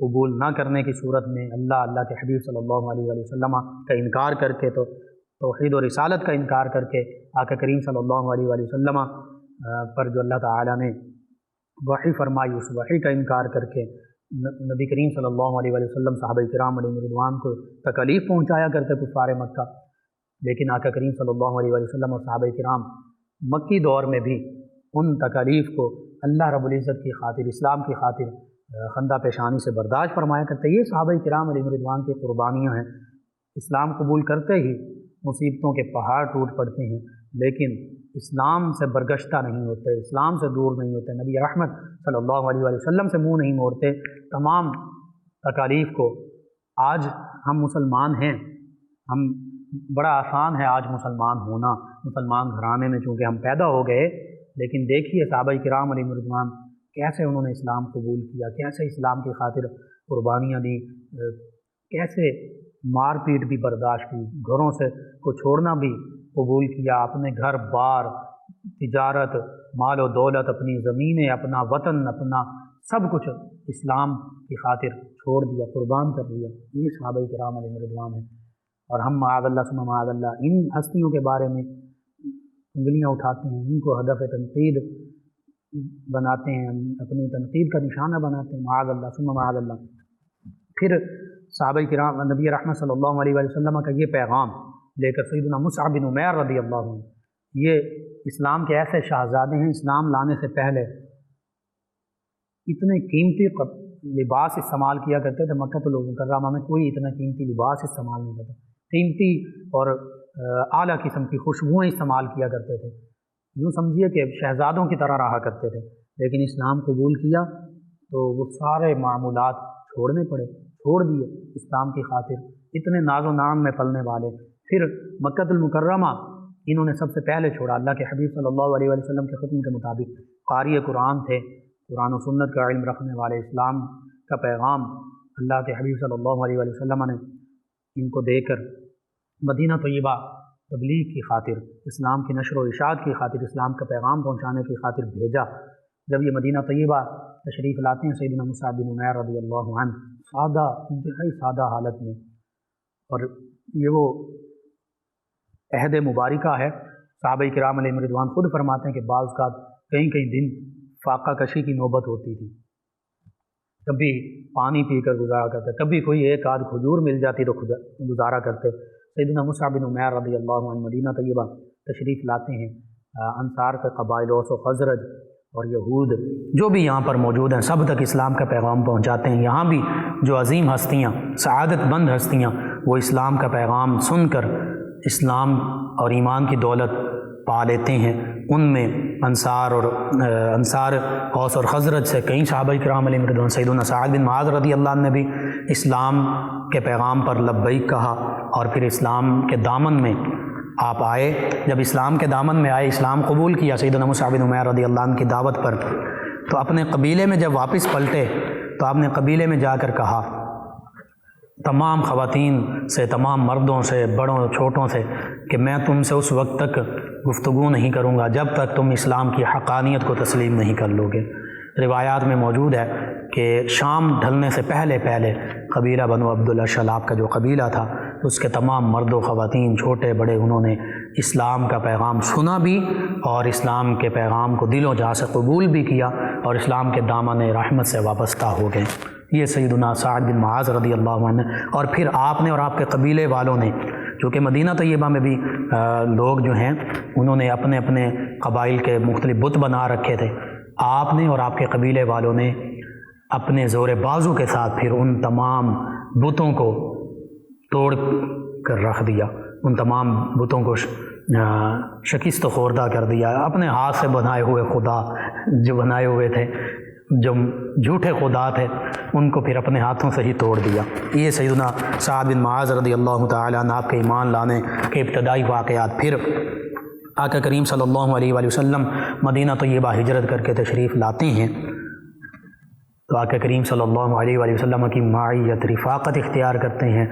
قبول نہ کرنے کی صورت میں، اللہ کے حبیب صلی اللہ علیہ وآلہ وسلم کا انکار کر کے، تو توحید و رسالت کا انکار کر کے آقا کریم صلی اللہ علیہ وآلہ وسلم پر جو اللہ تعالیٰ نے وحی فرمائی، اس وحی کا انکار کر کے نبی کریم صلی اللہ علیہ وآلہ وسلم صحابہ کرام علیہ رضوان کو تکلیف پہنچایا کرتے کفار مکہ، لیکن آقا کریم صلی اللہ علیہ وآلہ وسلم اور صحابہ کرام مکی دور میں بھی ان تکالیف کو اللہ رب العزت کی خاطر، اسلام کی خاطر خندہ پیشانی سے برداشت فرمایا کرتے۔ یہ صحابہ کرام علیہ رضوان کی قربانیاں ہیں۔ اسلام قبول کرتے ہی مصیبتوں کے پہاڑ ٹوٹ پڑتے ہیں، لیکن اسلام سے برگشتہ نہیں ہوتے، اسلام سے دور نہیں ہوتے، نبی رحمت صلی اللہ علیہ وآلہ وسلم سے منہ نہیں موڑتے۔ تمام تکالیف کو، آج ہم مسلمان ہیں، ہم بڑا آسان ہے آج مسلمان ہونا، مسلمان گھرانے میں چونکہ ہم پیدا ہو گئے، لیکن دیکھیے صحابہ کرام علیہ رضوان کیسے انہوں نے اسلام قبول کیا، کیسے اسلام کی خاطر قربانیاں دی، کیسے مار پیٹ بھی برداشت کی، گھروں سے کو چھوڑنا بھی قبول کیا، اپنے گھر بار، تجارت، مال و دولت، اپنی زمینیں، اپنا وطن، اپنا سب کچھ اسلام کی خاطر چھوڑ دیا، قربان کر دیا۔ یہ صحابہ کرام علیہ رضوان ہیں، اور ہم معاذ اللہ ثم معاذ اللہ ان ہستیوں کے بارے میں انگلیاں اٹھاتے ہیں، ان کو ہدف تنقید بناتے ہیں، اپنی تنقید کا نشانہ بناتے ہیں، معاذ اللہ ثم معاذ اللہ۔ پھر صحابہ کرام نبی رحمت صلی اللہ علیہ وآلہ وسلم کا یہ پیغام لے کر سیدنا مصعب بن عمیر رضی اللہ عنہ، یہ اسلام کے ایسے شہزادے ہیں، اسلام لانے سے پہلے اتنے قیمتی لباس استعمال کیا کرتے تھے، مکہ المکرمہ میں کوئی اتنا قیمتی لباس استعمال نہیں کرتا، قیمتی اور اعلیٰ قسم کی خوشبوئیں استعمال کیا کرتے تھے، یوں سمجھیے کہ شہزادوں کی طرح رہا کرتے تھے، لیکن اسلام قبول کیا تو وہ سارے معمولات چھوڑنے پڑے، چھوڑ دیے اسلام کی خاطر، اتنے ناز و نعم میں پلنے والے۔ پھر مکہ المکرمہ انہوں نے سب سے پہلے چھوڑا، اللہ کے حبیب صلی اللہ علیہ وآلہ وسلم کے حکم کے مطابق قاری قرآن تھے، قرآن و سنت کا علم رکھنے والے، اسلام کا پیغام اللہ کے حبیب صلی اللہ علیہ وآلہ وسلم نے ان کو دے کر مدینہ طیبہ تبلیغ کی خاطر، اسلام کی نشر و اشاعت کی خاطر، اسلام کا پیغام پہنچانے کی خاطر بھیجا۔ جب یہ مدینہ طیبہ تشریف لاتے ہیں سیدنا مصعب بن عمیر رضی اللہ عنہ، سادہ، انتہائی سادہ حالت میں، اور یہ وہ عہد مبارکہ ہے، صحابہ کرام علیہ رضوان خود فرماتے ہیں کہ بعض اوقات کئی دن فاقہ کشی کی نوبت ہوتی تھی، کبھی پانی پی کر گزارا کرتے، کبھی کوئی ایک آدھ کھجور مل جاتی تو گزارا کرتے۔ سیدنا مصعب بن عمیر رضی اللہ عنہ مدینہ طیبہ تشریف لاتے ہیں، انصار کے قبائل اوس و خزرج اور یہود جو بھی یہاں پر موجود ہیں سب تک اسلام کا پیغام پہنچاتے ہیں۔ یہاں بھی جو عظیم ہستیاں، سعادت مند ہستیاں، وہ اسلام کا پیغام سن کر اسلام اور ایمان کی دولت پا لیتے ہیں۔ ان میں انصار اوس اور خزرج سے کئی صحابہ کرام علیہ رضوان، سیدنا سعد بن معاذ رضی اللہ عنہ نے بھی اسلام کے پیغام پر لبیک کہا، اور پھر اسلام کے دامن میں آپ آئے۔ جب اسلام کے دامن میں آئے، اسلام قبول کیا سیدنا مصعب بن عمیر رضی اللہ عنہ کی دعوت پر، تو اپنے قبیلے میں جب واپس پلٹے تو آپ نے قبیلے میں جا کر کہا تمام خواتین سے، تمام مردوں سے، بڑوں چھوٹوں سے، کہ میں تم سے اس وقت تک گفتگو نہیں کروں گا جب تک تم اسلام کی حقانیت کو تسلیم نہیں کر لو گے۔ روایات میں موجود ہے کہ شام ڈھلنے سے پہلے قبیلہ بنو عبد الاشہل، آپ کا جو قبیلہ تھا، اس کے تمام مرد و خواتین، چھوٹے بڑے، انہوں نے اسلام کا پیغام سنا بھی اور اسلام کے پیغام کو دل و جاں سے قبول بھی کیا، اور اسلام کے دامن رحمت سے وابستہ ہو گئے۔ یہ سیدنا سعد بن معاذ رضی اللہ عنہ، اور پھر آپ نے اور آپ کے قبیلے والوں نے چونکہ مدینہ طیبہ میں بھی لوگ جو ہیں انہوں نے اپنے اپنے قبائل کے مختلف بت بنا رکھے تھے، آپ نے اور آپ کے قبیلے والوں نے اپنے زور بازو کے ساتھ پھر ان تمام بتوں کو توڑ کر رکھ دیا، ان تمام بتوں کو شکست و خوردہ کر دیا، اپنے ہاتھ سے بنائے ہوئے خدا جو بنائے ہوئے تھے، جو جھوٹے خدا تھے، ان کو پھر اپنے ہاتھوں سے ہی توڑ دیا۔ یہ سیدنا سعد بن معاذ رضی اللہ تعالیٰ عنہ آپ کے ایمان لانے کے ابتدائی واقعات۔ پھر آقا کریم صلی اللہ علیہ وآلہ وسلم مدینہ طیبہ ہجرت کر کے تشریف لاتے ہیں تو آقا کریم صلی اللہ علیہ وآلہ وسلم کی معیت رفاقت اختیار کرتے ہیں۔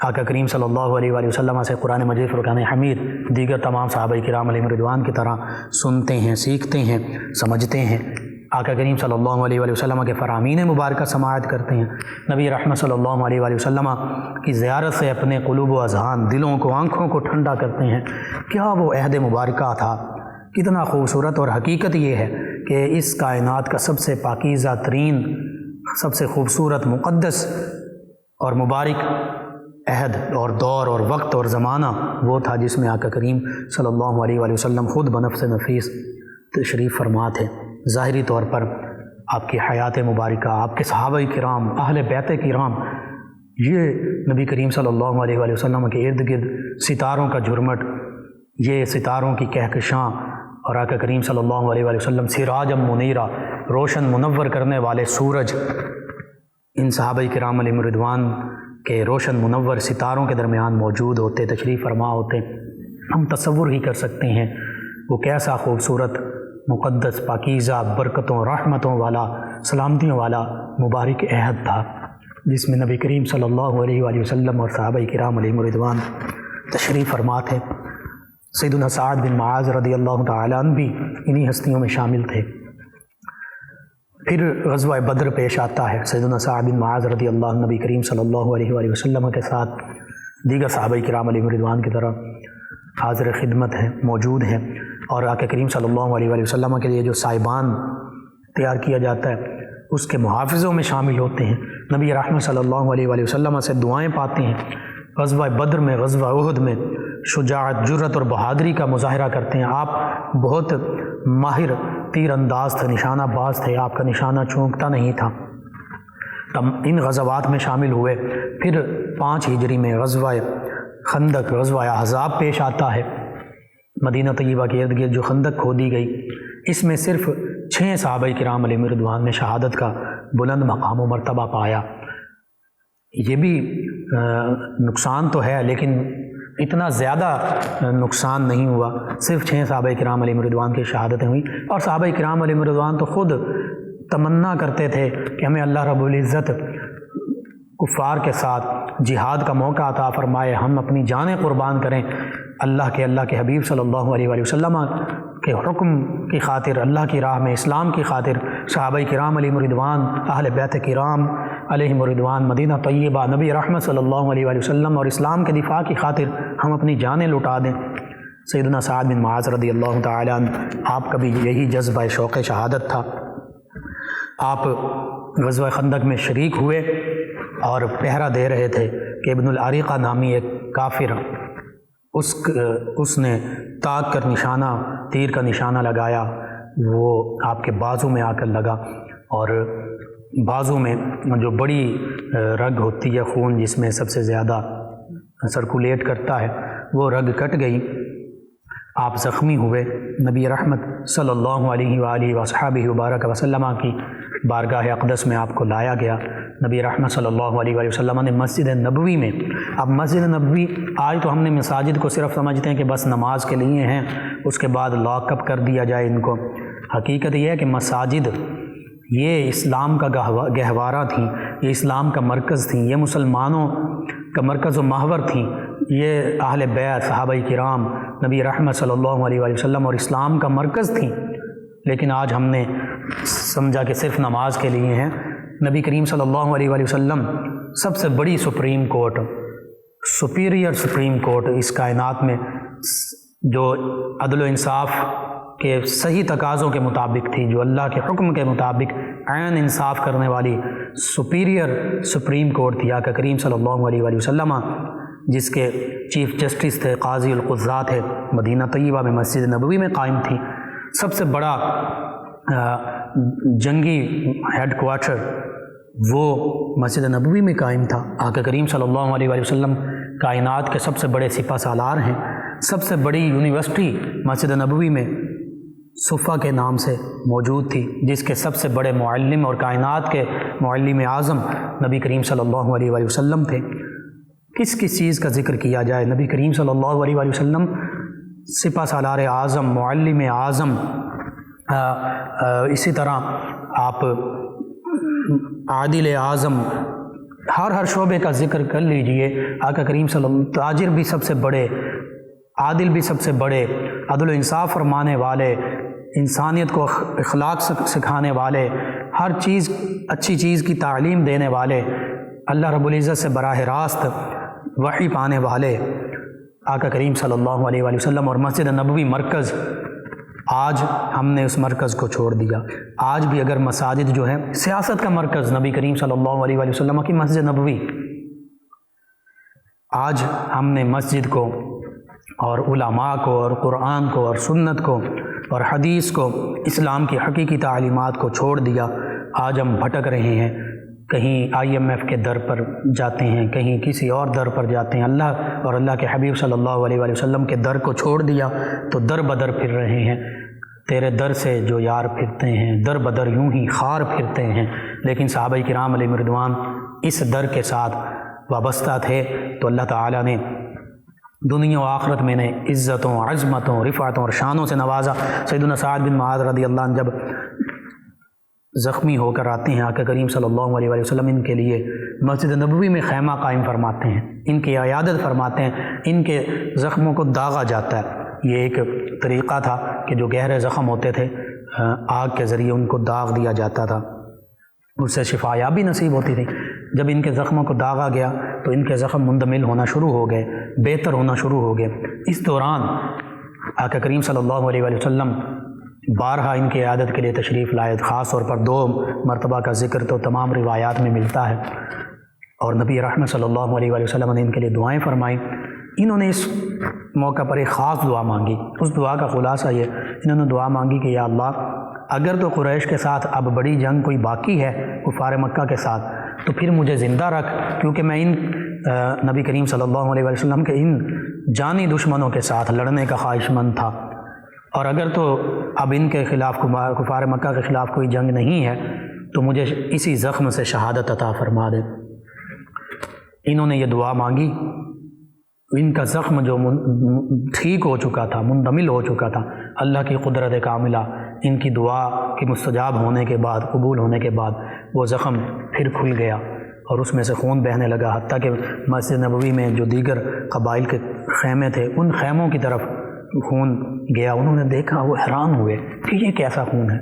آقا کریم صلی اللہ علیہ وآلہ وسلم سے قرآن مجید فرقان حمید دیگر تمام صحابہ کرام علیہم رضوان کی طرح سنتے ہیں، سیکھتے ہیں، سمجھتے ہیں۔ آقا کریم صلی اللہ علیہ وآلہ وسلم کے فرامین مبارکہ سماعت کرتے ہیں۔ نبی رحمت صلی اللہ علیہ وآلہ وسلم کی زیارت سے اپنے قلوب و اذہان، دلوں کو، آنکھوں کو ٹھنڈا کرتے ہیں۔ کیا وہ عہد مبارکہ تھا، کتنا خوبصورت، اور حقیقت یہ ہے کہ اس کائنات کا سب سے پاکیزہ ترین، سب سے خوبصورت، مقدس اور مبارک عہد اور دور اور وقت اور زمانہ وہ تھا جس میں آقا کریم صلی اللہ علیہ وآلہ وسلم خود بنفس نفیس تشریف فرما تھے۔ ظاہری طور پر آپ کی حیات مبارکہ، آپ کے صحابہ کرام، اہل بیت کرام، یہ نبی کریم صلی اللہ علیہ وآلہ وسلم کے ارد گرد ستاروں کا جھرمٹ، یہ ستاروں کی کہکشاں، اور آقا کریم صلی اللہ علیہ وآلہ وسلم سراج منیرہ، روشن منور کرنے والے سورج، ان صحابہ کرام علیہم رضوان کے روشن منور ستاروں کے درمیان موجود ہوتے، تشریف فرما ہوتے۔ ہم تصور ہی کر سکتے ہیں وہ کیسا خوبصورت، مقدس، پاکیزہ، برکتوں، رحمتوں والا، سلامتیوں والا مبارک عہد تھا جس میں نبی کریم صلی اللہ علیہ وآلہ وسلم اور صحابہ کرام علیہم رضوان تشریف فرما تھے۔ سیدنا سعد بن معاذ رضی اللہ تعالیٰ عنہ بھی انہی ہستیوں میں شامل تھے۔ پھر غزوہ بدر پیش آتا ہے۔ سیدنا سعد بن معاذ رضی اللہ عنہ نبی کریم صلی اللہ علیہ وآلہ وسلم کے ساتھ دیگر صحابہ کرام علیہم رضوان کی طرح حاضر خدمت ہیں، موجود ہیں، اور آقا کریم صلی اللہ علیہ وآلہ وسلم کے لیے جو صائبان تیار کیا جاتا ہے اس کے محافظوں میں شامل ہوتے ہیں۔ نبی رحمت صلی اللہ علیہ وآلہ وسلم سے دعائیں پاتے ہیں۔ غزوہ بدر میں، غزوہ احد میں شجاعت، جرت اور بہادری کا مظاہرہ کرتے ہیں۔ آپ بہت ماہر تیر انداز تھے، نشانہ باز تھے، آپ کا نشانہ چونکتا نہیں تھا۔ ان غزوات میں شامل ہوئے۔ پھر 5 ہجری میں غزوہ خندق، غزوہ احزاب پیش آتا ہے۔ مدینہ طیبہ کے ارد گرد جو خندق کھودی گئی، اس میں صرف 6 صحابہ کرام علیہم رضوان نے شہادت کا بلند مقام و مرتبہ پایا۔ یہ بھی نقصان تو ہے لیکن اتنا زیادہ نقصان نہیں ہوا، صرف 6 صحابہ کرام علیہم رضوان کی شہادتیں ہوئیں۔ اور صحابہ کرام علیہم رضوان تو خود تمنا کرتے تھے کہ ہمیں اللہ رب العزت کفار کے ساتھ جہاد کا موقع عطا فرمائے، ہم اپنی جانیں قربان کریں اللہ کے حبیب صلی اللہ علیہ وآلہ وسلم کے حکم کی خاطر، اللہ کی راہ میں، اسلام کی خاطر۔ صحابہ کرام علیہم رضوان، اہل بیت کرام علیہم رضوان، مدینہ طیبہ، نبی رحمت صلی اللہ علیہ وآلہ وسلم اور اسلام کے دفاع کی خاطر ہم اپنی جانیں لٹا دیں۔ سیدنا سعد بن معاذ رضی اللہ تعالیٰ عنہ، آپ کا بھی یہی جذبہ شوق شہادت تھا۔ آپ غزوہ خندق میں شریک ہوئے اور پہرا دے رہے تھے کہ ابن العریقہ نامی ایک کافر، اس نے تاک کر نشانہ، تیر کا نشانہ لگایا، وہ آپ کے بازو میں آ کر لگا، اور بازو میں جو بڑی رگ ہوتی ہے، خون جس میں سب سے زیادہ سرکولیٹ کرتا ہے، وہ رگ کٹ گئی، آپ زخمی ہوئے۔ نبی رحمت صلی اللہ علیہ وآلہ وصحبہ وبارک وسلم کی بارگاہ اقدس میں آپ کو لایا گیا۔ نبی رحمت صلی اللہ علیہ وآلہ وسلم نے مسجد نبوی میں، اب مسجد نبوی آج تو ہم نے مساجد کو صرف سمجھتے ہیں کہ بس نماز کے لیے ہیں، اس کے بعد لاک اپ کر دیا جائے ان کو۔ حقیقت یہ ہے کہ مساجد یہ اسلام کا گہوارہ تھیں، یہ اسلام کا مرکز تھیں، یہ مسلمانوں کا مرکز و محور تھیں، یہ اہل بیت، صحابہ کرام، نبی رحمت صلی اللہ علیہ وآلہ وسلم اور اسلام کا مرکز تھیں۔ لیکن آج ہم نے سمجھا کہ صرف نماز کے لیے ہیں۔ نبی کریم صلی اللہ علیہ وآلہ وسلم سب سے بڑی supreme court, superior supreme court اس کائنات میں، جو عدل و انصاف کے صحیح تقاضوں کے مطابق تھی، جو اللہ کے حکم کے مطابق عین انصاف کرنے والی سپیریئر سپریم کورٹ تھی۔ آقا کریم صلی اللہ علیہ وآلہ وسلم جس کے چیف جسٹس تھے قاضی القضاء تھے، مدینہ طیبہ میں مسجد نبوی میں قائم تھی۔ سب سے بڑا جنگی ہیڈ کوارٹر وہ مسجد نبوی میں قائم تھا۔ آقا کریم صلی اللہ علیہ وآلہ وسلم کائنات کے سب سے بڑے سپہ سالار ہیں۔ سب سے بڑی یونیورسٹی مسجد نبوی میں صفہ کے نام سے موجود تھی، جس کے سب سے بڑے معلم اور کائنات کے معلم اعظم نبی کریم صلی اللہ علیہ وآلہ وسلم تھے۔ کس چیز کا ذکر کیا جائے، نبی کریم صلی اللہ علیہ وآلہ وسلم سپہ سالار اعظم، معلم اعظم، اسی طرح آپ عادل اعظم، ہر شعبے کا ذکر کر لیجئے۔ آقا کریم صلی اللہ علیہ وسلم تاجر بھی سب سے بڑے، عادل بھی سب سے بڑے، عدل و انصاف فرمانے والے، انسانیت کو اخلاق سکھانے والے، ہر چیز اچھی چیز کی تعلیم دینے والے، اللہ رب العزت سے براہ راست وحی پانے والے آقا کریم صلی اللہ علیہ وآلہ وسلم، اور مسجد نبوی مرکز۔ آج ہم نے اس مرکز کو چھوڑ دیا۔ آج بھی اگر مساجد جو ہے سیاست کا مرکز نبی کریم صلی اللہ علیہ وآلہ وسلم کی مسجد نبوی، آج ہم نے مسجد کو اور علماء کو اور قرآن کو اور سنت کو اور حدیث کو، اسلام کی حقیقی تعلیمات کو چھوڑ دیا۔ آج ہم بھٹک رہے ہیں، کہیں IMF کے در پر جاتے ہیں، کہیں کسی اور در پر جاتے ہیں۔ اللہ اور اللہ کے حبیب صلی اللہ علیہ وآلہ وسلم کے در کو چھوڑ دیا تو در بدر پھر رہے ہیں۔ تیرے در سے جو یار پھرتے ہیں، در بدر یوں ہی خار پھرتے ہیں۔ لیکن صحابہ کرام علیہم رضوان اس در کے ساتھ وابستہ تھے، تو اللہ تعالیٰ نے دنیا و آخرت میں نے عزتوں، عظمتوں، رفعتوں اور شانوں سے نوازا۔ سیدنا سعد بن معاذ رضی اللہ عنہ جب زخمی ہو کر آتے ہیں، آقا کریم صلی اللہ علیہ وآلہ وسلم ان کے لیے مسجد نبوی میں خیمہ قائم فرماتے ہیں، ان کی عیادت فرماتے ہیں، ان کے زخموں کو داغا جاتا ہے۔ یہ ایک طریقہ تھا کہ جو گہرے زخم ہوتے تھے آگ کے ذریعے ان کو داغ دیا جاتا تھا، اس سے شفا یابی نصیب ہوتی تھی۔ جب ان کے زخموں کو داغا گیا تو ان کے زخم مندمل ہونا شروع ہو گئے، بہتر ہونا شروع ہو گئے۔ اس دوران آقا کریم صلی اللہ علیہ وآلہ وسلم بارہا ان کی عیادت کے لیے تشریف لائے۔ خاص طور پر 2 مرتبہ کا ذکر تو تمام روایات میں ملتا ہے، اور نبی رحمت صلی اللہ علیہ وآلہ وسلم نے ان کے لیے دعائیں فرمائیں۔ انہوں نے اس موقع پر ایک خاص دعا مانگی۔ اس دعا کا خلاصہ یہ، انہوں نے دعا مانگی کہ یا اللہ، اگر تو قریش کے ساتھ اب بڑی جنگ کوئی باقی ہے کفار مکہ کے ساتھ، تو پھر مجھے زندہ رکھ، کیونکہ میں ان نبی کریم صلی اللہ علیہ وآلہ وسلم کے ان جانی دشمنوں کے ساتھ لڑنے کا خواہش مند تھا، اور اگر تو اب ان کے خلاف کفار مکہ کے خلاف کوئی جنگ نہیں ہے تو مجھے اسی زخم سے شہادت عطا فرما دے۔ انہوں نے یہ دعا مانگی، ان کا زخم جو ٹھیک ہو چکا تھا، مندمل ہو چکا تھا، اللہ کی قدرت کاملہ ان کی دعا کی مستجاب ہونے کے بعد، قبول ہونے کے بعد وہ زخم پھر کھل گیا اور اس میں سے خون بہنے لگا، حتیٰ کہ مسجد نبوی میں جو دیگر قبائل کے خیمے تھے ان خیموں کی طرف خون گیا۔ انہوں نے دیکھا، وہ حیران ہوئے کہ یہ کیسا خون ہے۔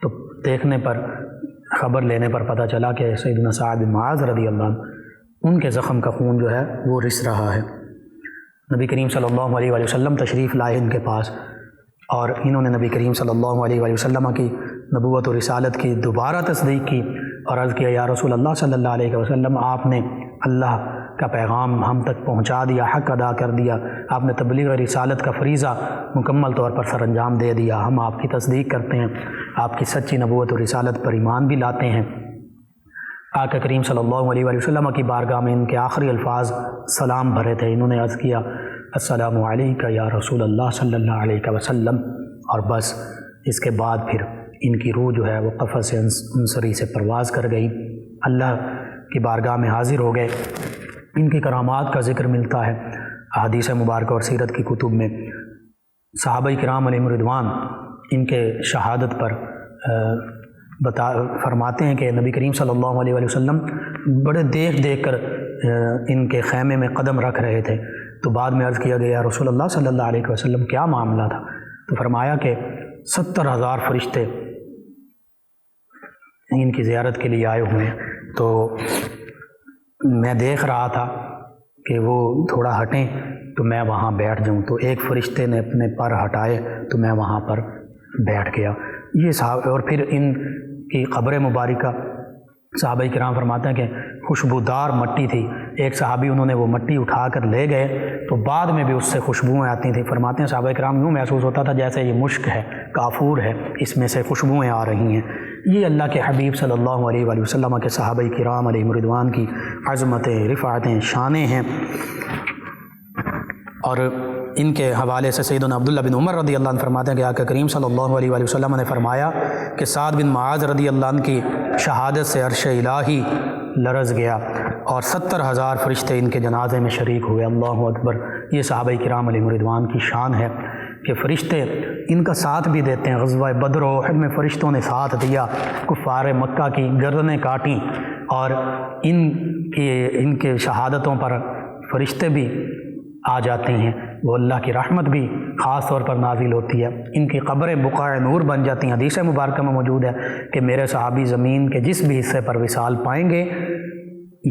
تو دیکھنے پر، خبر لینے پر پتہ چلا کہ سیدنا سعد بن معاذ رضی اللہ عنہ، ان کے زخم کا خون جو ہے وہ رس رہا ہے۔ نبی کریم صلی اللہ علیہ وآلہ وسلم تشریف لائے ان کے پاس، اور انہوں نے نبی کریم صلی اللہ علیہ وآلہ وسلم کی نبوت و رسالت کی دوبارہ تصدیق کی اور عرض کیا، یا رسول اللہ صلی اللہ علیہ وسلم، آپ نے اللہ کا پیغام ہم تک پہنچا دیا، حق ادا کر دیا، آپ نے تبلیغ رسالت کا فریضہ مکمل طور پر سر انجام دے دیا، ہم آپ کی تصدیق کرتے ہیں، آپ کی سچی نبوت و رسالت پر ایمان بھی لاتے ہیں۔ آقا کریم صلی اللہ علیہ وآلہ وسلم کی بارگاہ میں ان کے آخری الفاظ سلام بھرے تھے۔ انہوں نے عرض کیا، السلام علیکہ یا رسول اللہ صلی اللہ علیہ وسلم، اور بس اس کے بعد پھر ان کی روح جو ہے وہ قفس عنصری سے پرواز کر گئی، اللہ کی بارگاہ میں حاضر ہو گئے۔ ان کی کرامات کا ذکر ملتا ہے احادیث مبارکہ اور سیرت کی کتب میں۔ صحابہ کرام علیہم رضوان ان کے شہادت پر فرماتے ہیں کہ نبی کریم صلی اللہ علیہ وآلہ وسلم بڑے دیکھ کر ان کے خیمے میں قدم رکھ رہے تھے، تو بعد میں عرض کیا گیا، رسول اللہ صلی اللہ علیہ وسلم کیا معاملہ تھا؟ تو فرمایا کہ 70,000 فرشتے ان کی زیارت کے لیے آئے ہوئے ہیں، تو میں دیکھ رہا تھا کہ وہ تھوڑا ہٹیں تو میں وہاں بیٹھ جاؤں، تو ایک فرشتے نے اپنے پر ہٹائے تو میں وہاں پر بیٹھ گیا۔ یہ صاحب، اور پھر ان کی قبر مبارکہ صحابہ کرام فرماتے ہیں کہ خوشبودار مٹی تھی، ایک صحابی انہوں نے وہ مٹی اٹھا کر لے گئے تو بعد میں بھی اس سے خوشبوئیں آتی تھیں۔ فرماتے ہیں صحابہ کرام یوں محسوس ہوتا تھا جیسے یہ مشک ہے، کافور ہے، اس میں سے خوشبوئیں آ رہی ہیں۔ یہ اللہ کے حبیب صلی اللہ علیہ وآلہ وسلم کے صحابہ کرام علیہم رضوان کی عظمتیں، رفعتیں، شانیں ہیں۔ اور ان کے حوالے سے سیدنا عبداللہ بن عمر رضی اللہ عنہ فرماتے ہیں کہ آقا کریم صلی اللہ علیہ وآلہ وسلم نے فرمایا کہ سعد بن معاذ رضی اللہ عنہ کی شہادت سے عرش الہی لرز گیا اور 70,000 فرشتے ان کے جنازے میں شریک ہوئے۔ اللہ اکبر! یہ صحابہ کرام علیہ رضوان کی شان ہے کہ فرشتے ان کا ساتھ بھی دیتے ہیں۔ غزوہ بدر و احد میں فرشتوں نے ساتھ دیا، کفار مکہ کی گردنیں کاٹیں، اور ان کے شہادتوں پر فرشتے بھی آ جاتے ہیں، وہ اللہ کی رحمت بھی خاص طور پر نازل ہوتی ہے، ان کی قبریں بقاع نور بن جاتی ہیں۔ حدیث مبارکہ میں موجود ہے کہ میرے صحابی زمین کے جس بھی حصے پر وصال پائیں گے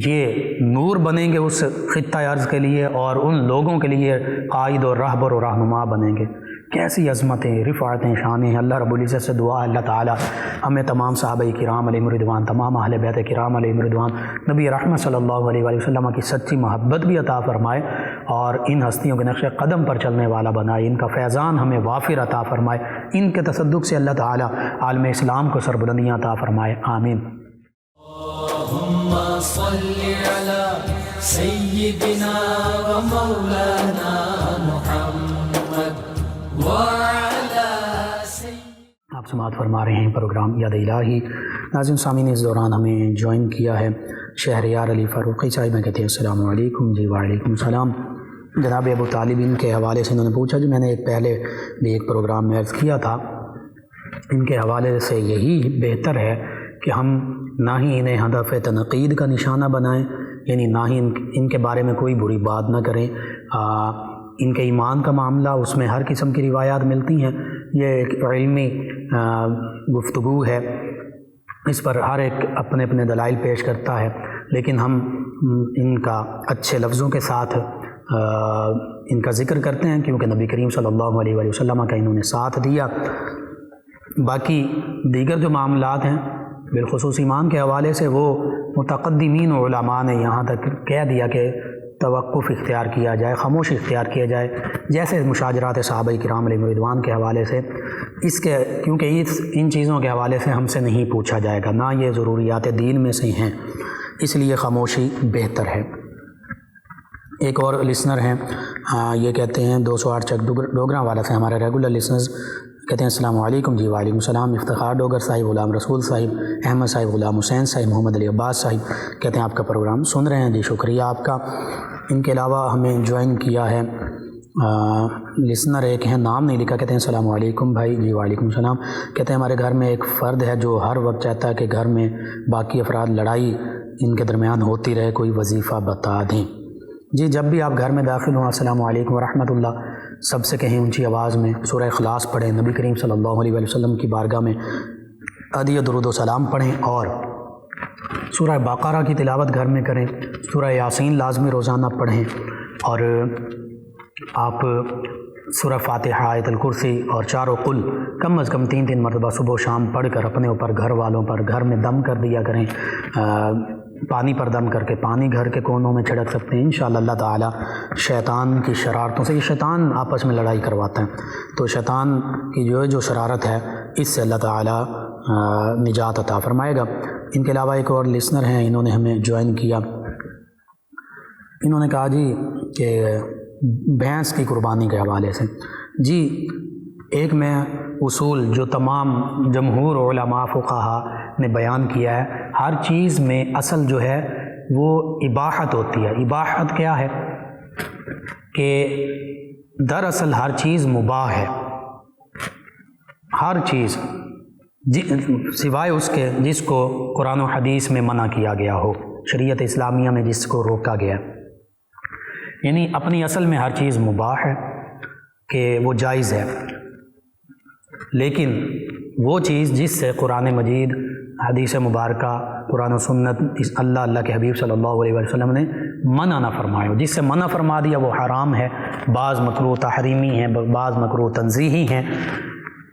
یہ نور بنیں گے اس خطہ ارض کے لیے، اور ان لوگوں کے لیے قائد و رہبر و رہنما بنیں گے۔ کیسی عظمتیں، رفعتیں، شانیں ہیں۔ اللہ رب العزت سے دعا ہے اللہ تعالی ہمیں تمام صحابہ کرام علیہم رضوان، تمام اہل بیت کرام علیہم رضوان، نبی رحمت صلی اللہ علیہ وآلہ وسلم کی سچی محبت بھی عطا فرمائے اور ان ہستیوں کے نقش قدم پر چلنے والا بنائے، ان کا فیضان ہمیں وافر عطا فرمائے، ان کے تصدق سے اللہ تعالی عالم اسلام کو سربلندیاں عطا فرمائے، آمین۔ اللهم صل على سيدنا ومولانا محمد وعلى سيدنا۔ آپ سماعت فرما رہے ہیں پروگرام یاد الہی۔ ناظرین سامعین، اس دوران ہمیں جوائن کیا ہے شہریار علی فاروقی صاحب۔ میں کہتے ہیں السلام علیکم۔ جی وعلیکم السلام۔ جناب ابو طالب ان کے حوالے سے انہوں نے پوچھا جو میں نے پہلے بھی ایک پروگرام میں عرض کیا تھا، ان کے حوالے سے یہی بہتر ہے کہ ہم نہ ہی انہیں ہدف تنقید کا نشانہ بنائیں، یعنی نہ ہی ان کے بارے میں کوئی بری بات نہ کریں۔ ان کے ایمان کا معاملہ، اس میں ہر قسم کی روایات ملتی ہیں، یہ ایک علمی گفتگو ہے، اس پر ہر ایک اپنے اپنے دلائل پیش کرتا ہے، لیکن ہم ان کا اچھے لفظوں کے ساتھ ان کا ذکر کرتے ہیں کیونکہ نبی کریم صلی اللہ علیہ وآلہ وسلم کا انہوں نے ساتھ دیا۔ باقی دیگر جو معاملات ہیں بالخصوص ایمان کے حوالے سے، وہ متقدمین علماء نے یہاں تک کہہ دیا کہ توقف اختیار کیا جائے، خاموش اختیار کیا جائے، جیسے مشاجرات صحابہ کرام علیہ رضوان کے حوالے سے، کیونکہ ان چیزوں کے حوالے سے ہم سے نہیں پوچھا جائے گا، نہ یہ ضروریات دین میں سے ہیں، اس لیے خاموشی بہتر ہے۔ ایک اور لسنر ہیں، یہ کہتے ہیں 208 چک ڈوگراں والا سے، ہمارے ریگولر لسنرز، کہتے ہیں السلام علیکم۔ جی وعلیکم السلام۔ افتخار ڈوگر صاحب، غلام رسول صاحب، احمد صاحب، غلام حسین صاحب، محمد علی عباس صاحب، کہتے ہیں آپ کا پروگرام سن رہے ہیں، جی شکریہ آپ کا۔ ان کے علاوہ ہمیں جوائن کیا ہے لسنر ایک ہیں، نام نہیں لکھا، کہتے ہیں السلام علیکم بھائی۔ جی وعلیکم السلام۔ کہتے ہیں ہمارے گھر میں ایک فرد ہے جو ہر وقت چاہتا ہے کہ گھر میں باقی افراد لڑائی ان کے درمیان ہوتی رہے، کوئی وظیفہ بتا دیں۔ جی جب بھی آپ گھر میں داخل ہوں السلام علیکم ورحمۃ اللہ سب سے کہیں اونچی آواز میں، سورہ اخلاص پڑھیں، نبی کریم صلی اللہ علیہ وسلم کی بارگاہ میں ادعیہ درود و سلام پڑھیں، اور سورہ بقرہ کی تلاوت گھر میں کریں، سورہ یاسین لازمی روزانہ پڑھیں، اور آپ سورہ فاتحہ، آیت الکرسی اور چاروں قل کم از کم 3 مرتبہ صبح و شام پڑھ کر اپنے اوپر، گھر والوں پر، گھر میں دم کر دیا کریں، پانی پر دم کر کے پانی گھر کے کونوں میں چھڑک سکتے ہیں انشاءاللہ۔ اللہ تعالیٰ شیطان کی شرارتوں سے، یہ شیطان آپس میں لڑائی کرواتا ہے، تو شیطان کی جو شرارت ہے اس سے اللہ تعالیٰ نجات عطا فرمائے گا۔ ان کے علاوہ ایک اور لسنر ہیں، انہوں نے ہمیں جوائن کیا، انہوں نے کہا جی کہ بھینس کی قربانی کے حوالے سے، جی ایک میں اصول جو تمام جمہور علماء فقہا نے بیان کیا ہے، ہر چیز میں اصل جو ہے وہ اباحت ہوتی ہے۔ اباحت کیا ہے کہ دراصل ہر چیز مباح ہے، ہر چیز سوائے اس کے جس کو قرآن و حدیث میں منع کیا گیا ہو، شریعت اسلامیہ میں جس کو روکا گیا، یعنی اپنی اصل میں ہر چیز مباح ہے کہ وہ جائز ہے، لیکن وہ چیز جس سے قرآن مجید، حدیث مبارکہ، قرآن و سنت، اللہ کے حبیب صلی اللہ علیہ وسلم نے منع نہ فرمایا، جس سے منع فرما دیا وہ حرام ہے، بعض مکروہ تحریمی ہیں، بعض مکروہ تنزیہی ہیں،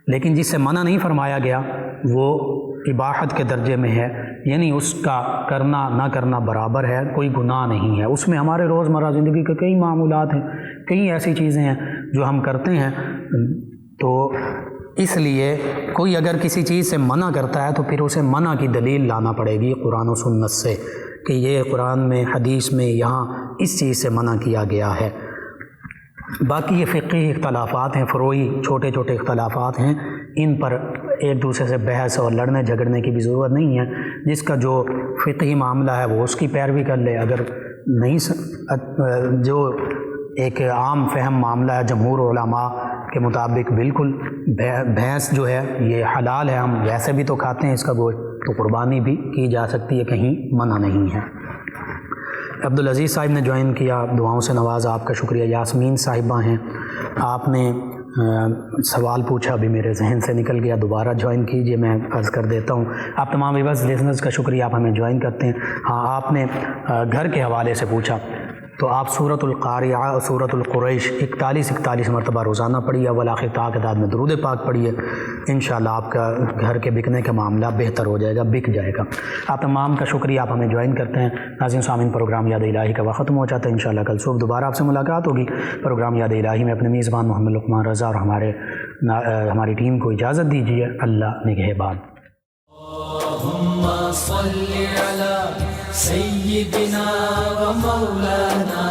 لیکن جس سے منع نہیں فرمایا گیا وہ اباحت کے درجے میں ہے، یعنی اس کا کرنا نہ کرنا برابر ہے، کوئی گناہ نہیں ہے اس میں۔ ہمارے روزمرہ زندگی کے کئی معمولات ہیں، کئی ایسی چیزیں ہیں جو ہم کرتے ہیں، تو اس لیے کوئی اگر کسی چیز سے منع کرتا ہے تو پھر اسے منع کی دلیل لانا پڑے گی قرآن و سنت سے، کہ یہ قرآن میں حدیث میں یہاں اس چیز سے منع کیا گیا ہے۔ باقی یہ فقہی اختلافات ہیں، فروعی چھوٹے چھوٹے اختلافات ہیں، ان پر ایک دوسرے سے بحث اور لڑنے جھگڑنے کی بھی ضرورت نہیں ہے۔ جس کا جو فقہی معاملہ ہے وہ اس کی پیروی کر لے، اگر نہیں جو ایک عام فہم معاملہ ہے جمہور علماء کے مطابق بالکل بھینس جو ہے یہ حلال ہے، ہم ویسے بھی تو کھاتے ہیں اس کا گوشت، تو قربانی بھی کی جا سکتی ہے، کہیں منع نہیں ہے۔ عبدالعزیز صاحب نے جوائن کیا، دعاؤں سے نوازا، آپ کا شکریہ۔ یاسمین صاحبہ ہیں، آپ نے سوال پوچھا، ابھی میرے ذہن سے نکل گیا، دوبارہ جوائن کیجئے، میں عرض کر دیتا ہوں۔ آپ تمام ویورز لسنرز کا شکریہ، آپ ہمیں جوائن کرتے ہیں۔ ہاں، آپ نے گھر کے حوالے سے پوچھا، تو آپ سورۃ القاریہ اور سورۃ القریش 41 مرتبہ روزانہ پڑھیے، اول آخر تا کے بعد میں درود پاک پڑھیے، انشاءاللہ آپ کا گھر کے بکنے کا معاملہ بہتر ہو جائے گا، بک جائے گا۔ آپ تمام کا شکریہ، آپ ہمیں جوائن کرتے ہیں۔ ناظرین سامعین، پروگرام یاد الہی کا وقت ختم ہو جاتا ہے، انشاءاللہ کل صبح دوبارہ آپ سے ملاقات ہوگی۔ پروگرام یاد الہی میں اپنے میزبان محمد لقمان رضا اور ہماری ٹیم کو اجازت دیجیے۔ اللہ نگہبان۔ اللهم صل على سيدنا ومولانا